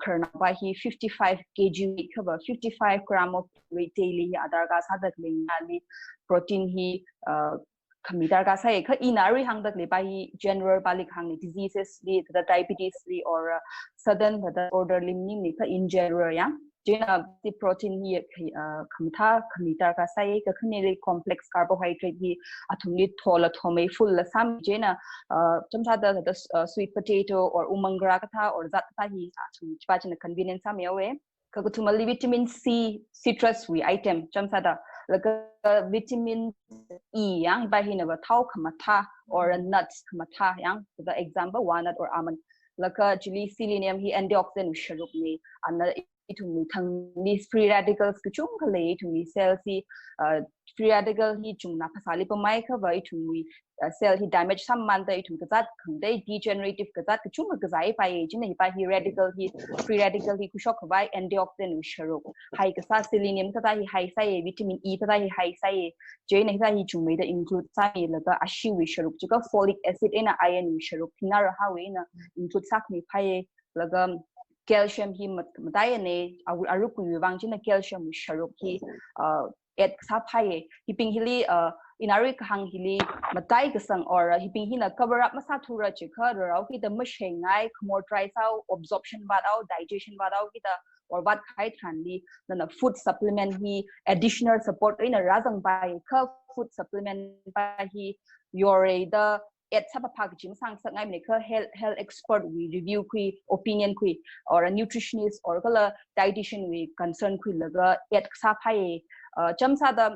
kernel by he 55 kg weight cover 55 gram of weight daily adar ga sadak lingali protein he kamidar ga sai kha inari hang dak le by general balik hang diseases the diabetes or sudden the order limning ni kha in general ya jena the protein he kamtha kamidar ga sai ka khne complex carbohydrate hi athumni thola thome full la sam jena chamsa the sweet potato or umangra katha or zat katha hi athum chapachina convenience am yawe ka kuthumali vitamin C citrus we item chamsa da like vitamin E yang by hina ba thau kamatha or nuts kamatha yang the example walnut or almond like chili selenium hi antioxidant sharuk ni and itu thang ni free radicals kuchung khale itu ni cell si free radical hi chungna phasali pamai kha vai itu ni cell hi damage sam man da itu kazat khangdai degenerative kazat kuchung kazai pai jin hi pai radical hi free radical hi kushok vai antioxidant sharuk hai kasa selenium kata hi hai sai vitamin E kata hi hai sai je na hi chungmei da include sai la ka ashi wi sharuk chuka folic acid ena iron wi sharuk thina ra ha we na include sak ni pai laga calcium hi matai ne aruku wang jina calcium sharuk hi et sa phaye hiping hili inari hang hili matai kasang or hiping hina cover up masa thura chikha rau ki the mashengai more dry sao absorption bad out digestion bad out kita or what khai thanli na food supplement hi additional support in a razang by food supplement by hi yore the at sabapak jim sang sangai ne ka health expert we review kui opinion kui or a nutritionist or kala dietitian we concern kui laga at sa phai chamsa the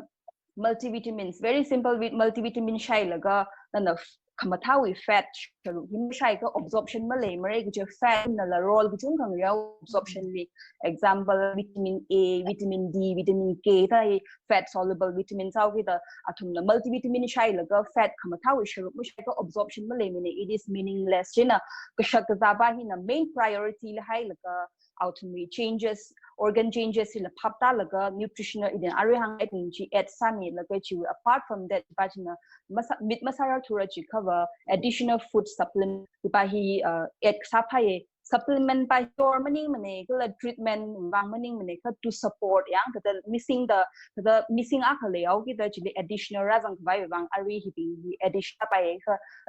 multivitamins very simple with multivitamin shai laga na kamatha we fat charu him shai ka absorption ma le mare ge fat na la role gu chung khang yaw absorption li example vitamin A vitamin D vitamin K tai fat soluble vitamin sao ki the athum na multivitamin shai laga fat kamatha we charu mu shai ka absorption ma le mine it is meaningless china kashak kathā ba hi na main priority la hai laga athumwui changes organ changes in the phapta laga nutritional in ari hang at chi at sami laga chi apart from that bajna mit masara thura chi cover additional food supplement pa hi at saphai supplement by your maning mane kala treatment wang maning mane ka to support yang the missing akhale au ki the chi additional razang vai wang ari hi bi additional by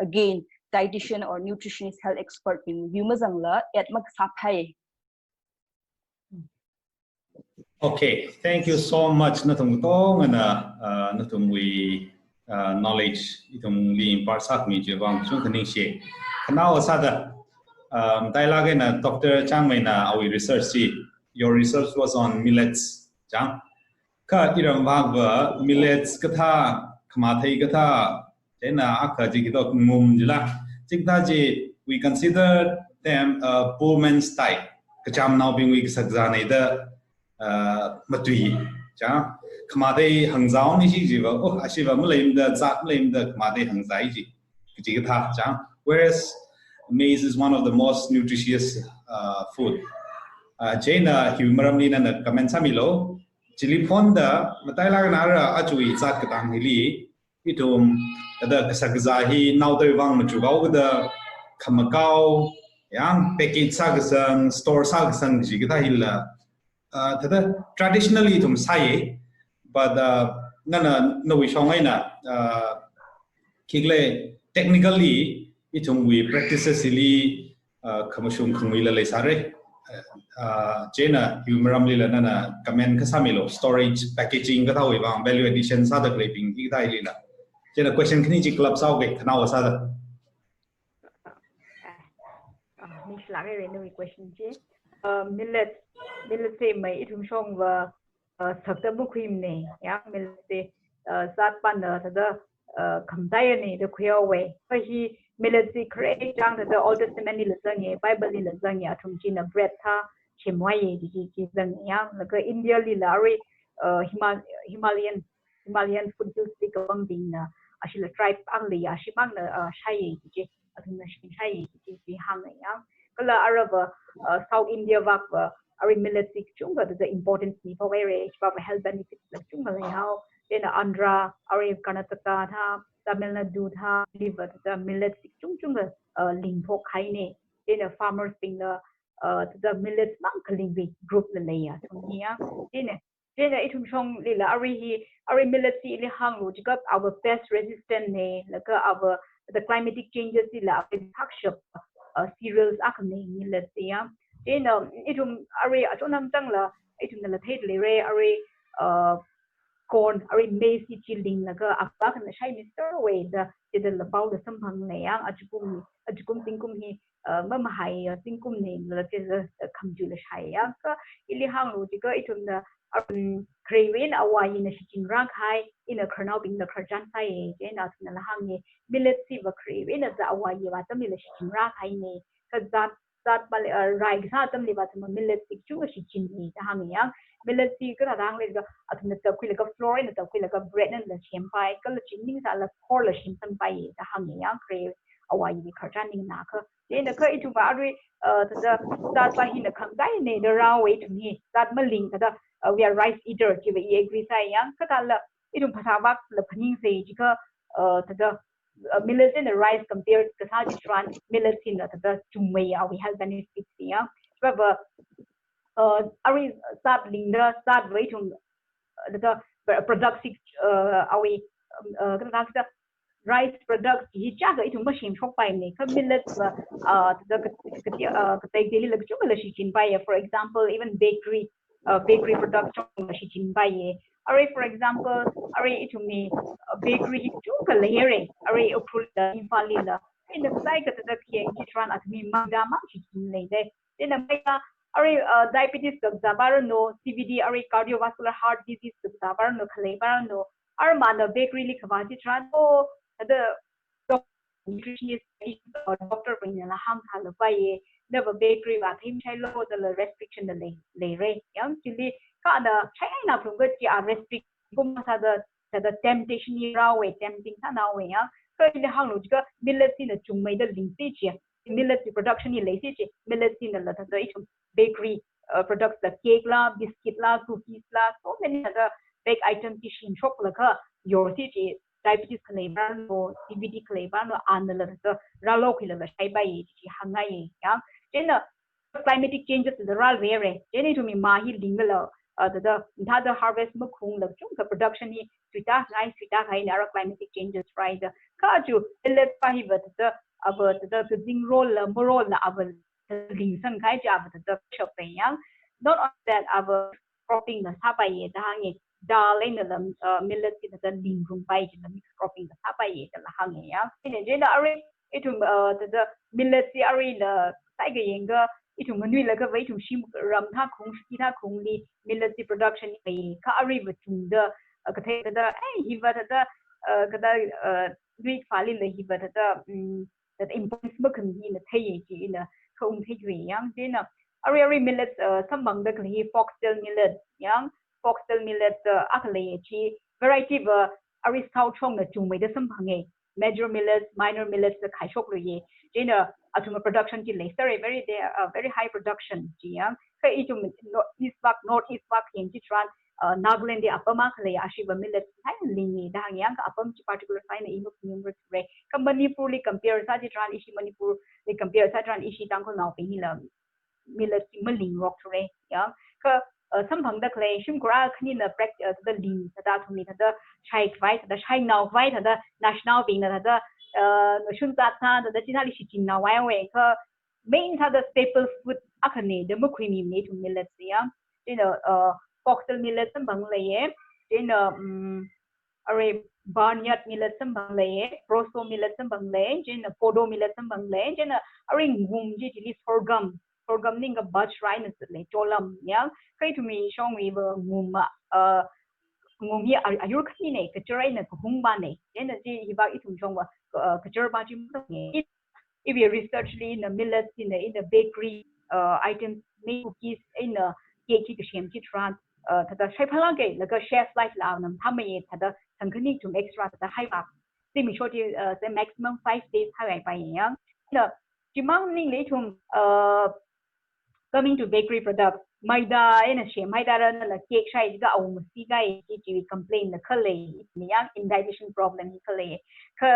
again dietitian or nutritionist health expert in humazang la at mak saphai. Okay, thank you so much. Natung tong and natung we knowledge itung li impart sak mi jewang chung kaning she. Now asada dialogue na Dr. Chang mai na our research see. Your research was on millets. Chang ka irang bag millets katha khamathai katha jena akha ji kitok ngum jila chikta ji we consider them a poor man's type. Kacham now being we sakza nei da matui cha khmade hangzao ni ji jiwa oh ashiva mulaim da zat mulaim da khmade hangzai ji ji tha cha whereas maize is one of the most nutritious food jaina humoram ni na comment samilo chilifon da matai la na ra achui zat ka tang hili itum da sakza hi nau doi wang mu gao da khamakao yang package sagsang store sagsang ji ka hila traditionally tum sai but nana no we shongai na kigle technically itum we practices ili kamusum khangwi la leisare Jena humoram lila nana comment kasamilo storage packaging katha oi bang value addition sa da graping ki dai lila Jena question khini chi club sao ge khana sa da mình sẽ lại cái này question chứ millet sẽ mấy thùng song và thực tập bút khuyên này ya millet sẽ sát ban đó thật cầm tay này được khuya về bởi vì millet sẽ create trang thật Old Testament là gì Bible là gì thùng chi là bread tha chém ngoài gì rằng ya là cái India là Himalayan food hills thì có bằng đình actually là tribe ang li actually mang là sai gì thùng là sai gì hàng này ya cái là Arab South India vak Arab millet chung cái the importance ni for where for health benefits là chung là how then Andhra Arab Karnataka tha Tamil Nadu tha liver the millet chung là linh phok khai ne then farmers being the millet mang kling group là này thùng nia then itum song lila Arab millet si li hang lu jikap our pest resistant ne là cái our the climatic changes là kashak cereals akne millet ya then itum Arab achonam chang la itum la thet le re Arab corn Arab maize chilling la ka akba kan shai mister way the la pau the sampang ne yang ajukum tingkum hi mama hai tingkum ne la che khamju la shai ya ka ili hang lu ji ka itum na craving awai na shin rank hai in a kernel being the kharjan sai je na thna la hang ne millet si va craving na za awai wa tam le shin rank hai ne ka zat bal rai sa tam le ba tam millet si chu shi chin ni ta hang yang millet si ka rang le ga athna ta khui le ka flour na ta khui le ka bread na la chem pai ka la chin ning sa la khor la shin tam pai ta hang yang crave awai ni kharjan ning na ka je na ka itu ba ri ta zat ba hi na khang dai ne da ra wait ni zat ma ling ta we are rice eater ki we agree sai yang ka ta la itum phasa bak la phaning se ji ka ta millet and rice compared to kathā different millet in the ithumwui we have benefits ya but ari start linda start way to the products we the rice products hi cha ga itum machine shop pai ne ka millet the daily la chu la shi chin pai for example even bakery products shi chin pai Array, for example, array itu me bakery itu kalau here, array ukur infalila. Ini saya kata tak yang citran atau me mangga mang cikin leh deh. Jadi mereka array diabetes kezabaran no, CVD array cardiovascular heart disease kezabaran no, kelebaran no. Ar mana bakery li kebal citran oh ada nutritionist doctor punya lah hang kalau bayi never bakery wa tim cai lo the restriction the leh re. Yang jadi ada China na from good ya restrict gum sa the temptation ni rawe tempting sa na we ya so in the hang lu ga millet in the chung mai the ling ti chi millet production ni le ti chi millet in the la the bakery products the cake la biscuit la cookies la so many other bake items ti shin shop la ka your ti chi diabetes kaleban no CVD kaleban no an la the ra lo khila la sai bai chi hangai ya then climatic changes the ral vere then to me ma hi ling la the harvest mukung la chung the production ni swita hai nara climatic changes right ka ju let pa hi but the ding roll la morol la aval ling san khai ja but the shop yang not only that our cropping the sa pai ye da ngi dal in the millet in the ling rum pai the mix cropping the sa pai ye la hang ya in je da are itum the millet si are the sai ge yeng ga itum nui la ka vai tum shim ram tha khung li millet production ni ka ari batung da ka the da hi va da ka da dui fali le hi va da that importance ma kan ni na thai ji na khong thai ji yang de na ari millet sambang da kan hi foxtail millet yang foxtail millet akle chi variety va ari south chong na chung mai da sambang nge major millets minor millets da khai shok lo ye de na athuma production ki le very high production ji yang ka itum north east park yang ji tran Nagaland di apama kale ashiba millet sai lingi da yang ka apam chi particular sai na imo numerous re ka Manipur li compare sa ji tran ishi Manipur li compare sa tran ishi Tangkhulnao pe la millet ki maling rock re ya ka samphang da kale shim kura khni na practice the ling da thumi da chai vai da chai now vai da national being da shun ta da chi na li shi chin na wai we ka main thada staple food akhane the mukhimi me to millets ya coxal millet sambang laye are barnyard millet sambang laye proso millet sambang laye podo millet sambang laye are ngum ji sorghum ninga batch rice le cholam ya kai to me shong we nguma ngum ya ayur khani ne kachrai na khung ba ne ji hiba itum shong wa kachar ba ji if you research in the millets in the bakery items make cookies in the cake shem chi tran thada shai phalang ge laga chef like la nam thamai thada tangkhani to extra the high up simi short the maximum 5 days high by yang the chimang ning le thum coming to bakery products maida in a shem maida na cake shai ga au musi ga ji complain the khale yang indigestion problem hi khale ka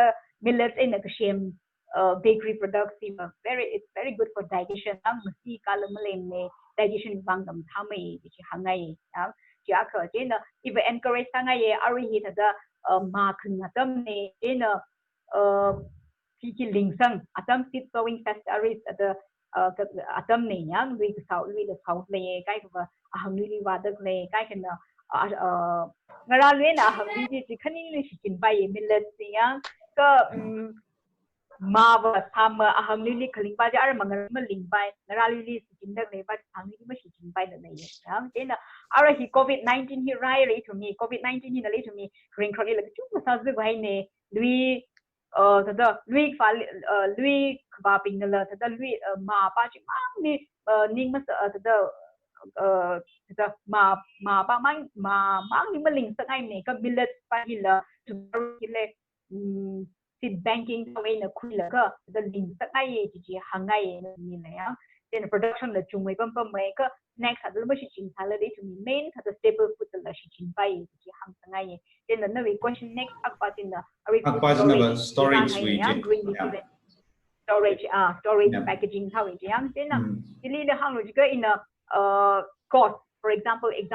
millets in the shem bakery products it's very good for digestion ang masi kalamalen ne digestion bangam thamai ji hangai ji akha jena if encourage sangai ari hi da ma khun atam ne in ki lingsang atam sit sowing fest aris the atam ne yang we the south le kai ba ahangli wadak le kai kan ngara le na ahangli ji khani le shikin bai millets yang ka Mava Sama Aham Lili Kaling by Aramangal by Narali in the neighbor Hamili machine by the name. Then Ara he COVID-19 he rarely to me, COVID-19 in a little me, green crowd like 2 the Vine, Louis Louis Louis Kabaping the Louis Ma Pachi Nimas the Ma Nimaling Sakai make a billet by Hilla to seed banking away na kuilaga the link sa ai ji hangai ni na ya then production la chumai pam mai ka next adul ba shi chin salary to main the staple food la shi chin pai ji hang sangai then the we question next about in the storage storage packaging how it yang then ili the hang lo in a cost for example in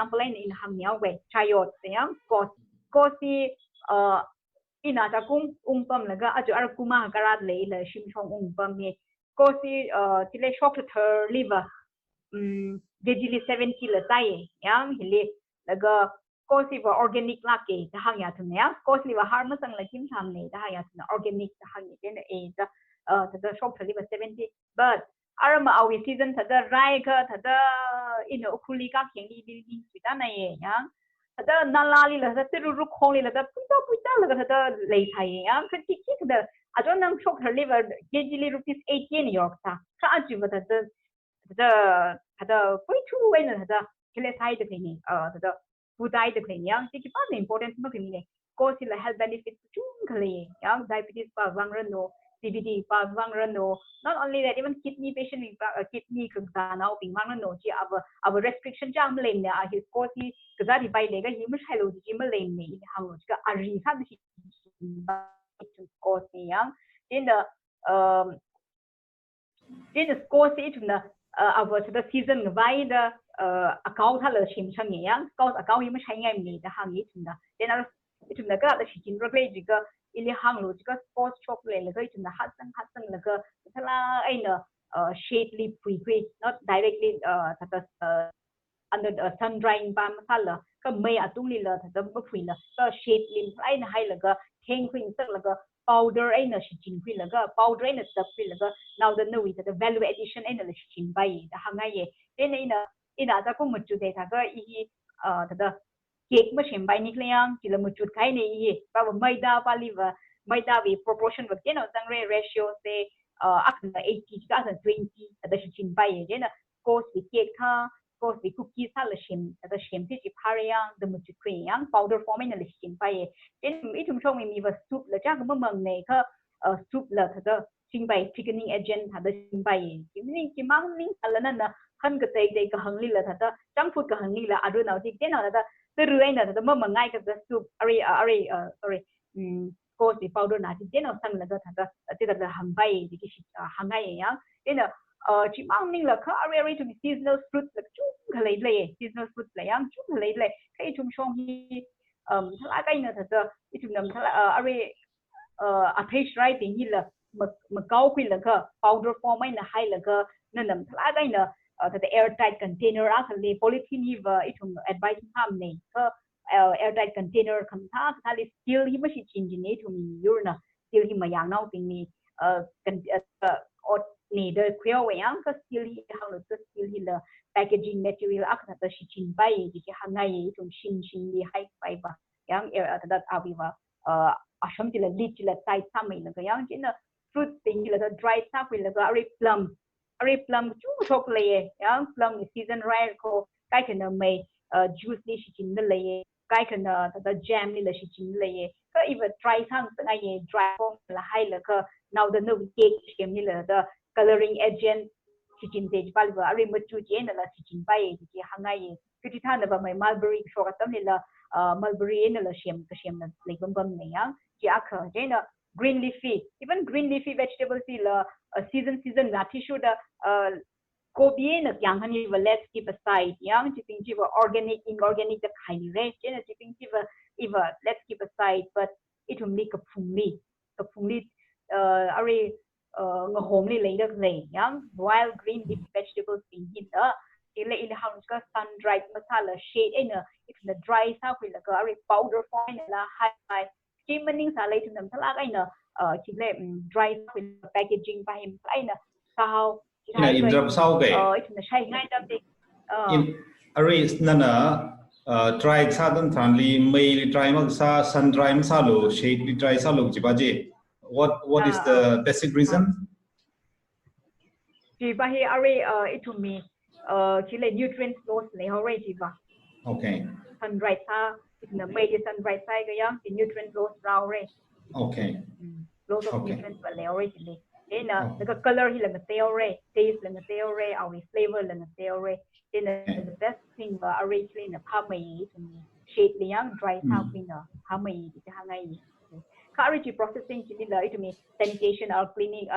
hang niao we chayot yang cost ina ta kung umpam laga aju ar kuma karat le la shim chong umpam ni ko si tile chocolate liver veggie 7 kilo tai yang hili laga ko si va organic la ke ta hang ya thun ya ko si va har ma sang la kim tham ne ta ya thun organic ta hang ni den e ta the chocolate liver 70 but arama awi season ta da rai ka ta da ino khuli ka kheng li bi ta na ye yang the Nalali the Tiru Koli the Puta the late high could kick the I don't know shock her liver gagely rupees 18 York can't you but the two when the kill side the cleaning the food eye the cleaning young take the important smoking cause in the health benefits young diabetes no CBD no not only that even kidney patient kidney now being no our restriction jam lane his cause kaza di bai lega hi mush hello ji ma lane ni hang ka ari sa di cause yang in the course it na our the season vai the account hala shim chang yang cause account hi mush ngai ni da hang it na then it na ka da shi jin ro ji ka ili hang lo ji ka sports shop le le it na hat sang la ka thala ai na shadely pre not directly under the sun drying ban masala ka mai atung li la da ba phui la ka shade lim ai na hai la ga Tangkhul sak la ga powder ai na shi chin phui la ga powder ai na sak phui la ga now the no the value addition ai na la shi chin bai da hanga ye then ina ta ko mutu de ta ga I da cake ma shem bai ni klayang kila mutu kai ne ye ba maida pa liver maida we proportion wa keno sang ratio say akna 80 ka 20 da shi chin bai ye na course we cake tha course we cookies ha la shem da shem ti parayang the mutu krayang powder form in la shin bai then itum chong mi wa soup la ja ga mang ne ka soup la da shin bai thickening agent ha da shin bai ni ki mang ning alana na han ga tai dai ka hangli la da junk food ka hangli la adu na ti ke na da the ruai na da ma ngai ka the soup sorry course we powder na ti no sang la da ti da hang bai ti ki hangai yang ina chỉ mang ninh là khá rare to be seasonal fruit là chung lấy lệ seasonal fruit là yang chung lấy lệ cái chung song hi thà cái này thật sự cái chung nằm thà là are a page right thì như là mà câu quy là cái powder form ấy là hay là cái nên làm thà cái là the airtight container actually polythene và ít thùng advice ham này cái airtight container khẩn thà thà là still hi mới chỉ change này thùng Yaruina still hi mà yang nào tình này này đời khuya vậy á cái still hi how là cái still hi là packaging material actually là chỉ chín bay thì hàng ngày thùng xin đi hay phải và yang that aviva asham chỉ là lit chỉ là tight sam này là cái yang chỉ là fruit tình là cái dry sap là cái plum chung chocolate yang plum is season rare ko cái cái mày juice ni chỉ chín lấy cái jam ni là chỉ chín lấy cái even dry sang cái này dry form là hay là cái now the new cake game ni là the coloring agent chỉ chín thế bao giờ ari mất chú chế là chỉ chín bay thì hàng ngày cái thứ hai là mày mulberry cho cái tấm này là mulberry là xem là lấy bầm này á chỉ ác thế là green leafy even green leafy vegetables là season là tissue da kobi na yang hani va let's keep aside yang chỉ tính chỉ va organic inorganic da khai re thế là chỉ tính chỉ va let's keep aside but it will make a phungli ari ngahom li lấy được này yang wild green leaf vegetables in hit da thì là in how ka sun dried masala shade in if the dry sao thì là cái powder form là high chỉ mình xả lấy chúng ta lại nè chỉ là dry packaging và hình lại nè sao là in drum sau cái chúng ta xài ngay trong đi in array nana dry sa dan thanli mei dry mak sa sun dry mak sa lo shade dry sa lo chỉ bao gì what is the basic reason chỉ bao hi array it to me chỉ là nutrient loss này array chỉ ba okay sun dry sa nó made the sun bright side cái yang thì nutrient loss rau rồi okay loss of nutrients và leo rồi thì thế là cái color thì là cái teo rồi taste là cái teo rồi our flavor là cái teo rồi thế là the best thing và arrange là how many shade the young dry sao khi nào how many thì hàng ngày Curry processing chỉ là itu mi sanitation or cleaning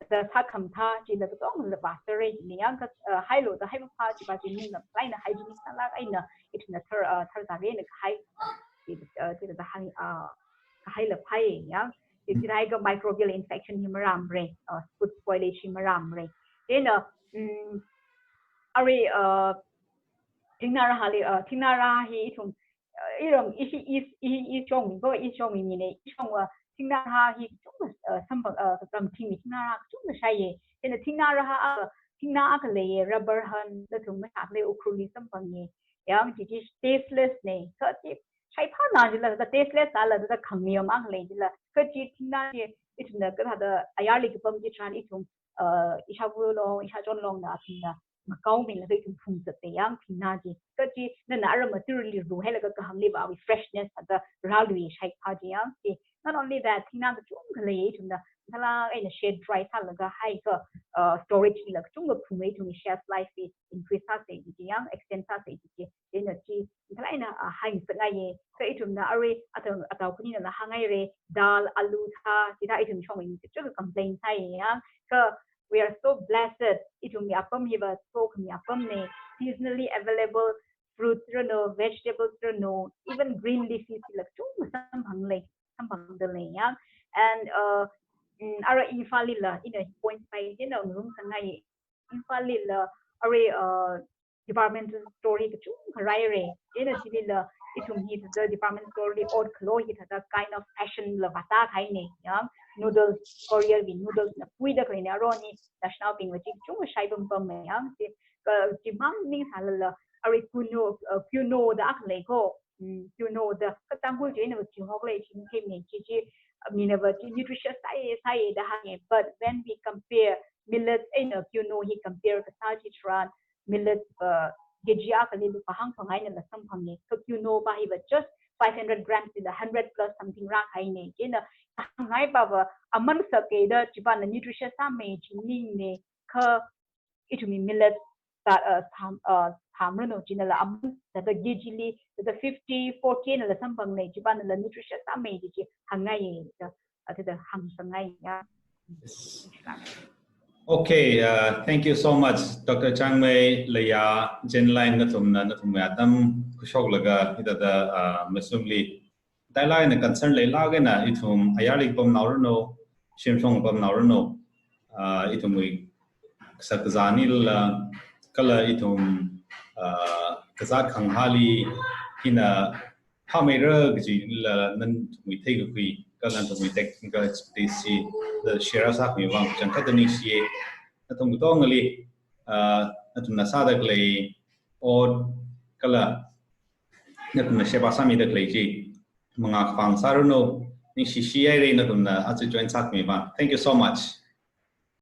the thác cầm tha chỉ là cái là water rate ni yang cái hai lô the hai pha chỉ ba chỉ ni là lại là hygienic là cái là itu là thar ta cái hai thì là hai là hai yang thì cái cái microbial infection hi maram re food spoilage hi maram re thế là ari tinara hi thùng 이런 이 종이고 이 종이네 이종과 팅나라 히 좀 선박 그럼 팀이 팅나라 좀 사이에 근데 팅나라글레 러버한 좀 막레 우크루니 선방이 양 지지 tasteless네 그지 차이파나질라 그 tasteless 알아도 강미엄 악레질라 그지 팅나리 이tum나 그하다 아야리 그범지 찬 이tum 이샤부로 이샤존롱 나틴다 mà câu mình là cái chung phùng thực tế yang thì na gì cái gì nên là ra material rồi hay là cái hàng live our freshness và rau lùi hay how gì yang thì not only that thì na cái chung cái này chúng ta là cái shade dry sao là cái hay cái storage là chung cái phùng ấy chung shelf life thì increase sao thì gì yang extend sao thì gì nên là chỉ thế là hay sự ngay cái chúng ta array atau cái này là hàng ngày rồi dal alu tha thì ta chúng cho mình chút cái complaint hay yang cái we are so blessed. Itumi apam hiva so kami apam ne seasonally available fruits no vegetables no even green leafy like chung samidalei ya and ara infalila in a point by room sangai infalila are departmental store hi chung raire in a civil itum hi the department store the odd klo hi the kind of fashion lavata khai ne ya noodles Korean noodles na pui da klein aroni national ping which chung shai bum me ya ti mang ning halala ari kuno da akle ko the Tangkhul je ne chi hok le chin ke me chi minever nutritious sai da hang but when we compare millets in he compare kathā tran millets gejia kali lu pahang phangai na lasam phangne so ba hi just 500 grams in the 100 plus something ra khai ne ke na ngai ba ba aman sa ke da chiban na nutritious sa me chining ne kha itumi millet that tham no jinala am that the gejili the 50 14 na lasam phangne chiban na nutritious sa me ji hangai da hang sangai ya. Okay, thank you so much, Dr. Chang Mei, Leia, Janeline, Nathumwui Atam, Kushok Laga, Meisum Li. Dailai na concern Leila Gana, Ithum, Ayali Pom Naurno, xem xong bấm nào nó ithumwui kaza ni là kala ithum kaza khang hali hina hamera gji la nan thumwui theikakhui kala thumwui technical expertise the share sa mi wang chan katani si athum to ngali athum na sa da klei or kala athum na sheba sami da klei ji manga khang saruno ni si si ai re na athum na achu join sak mi ba. Thank you so much.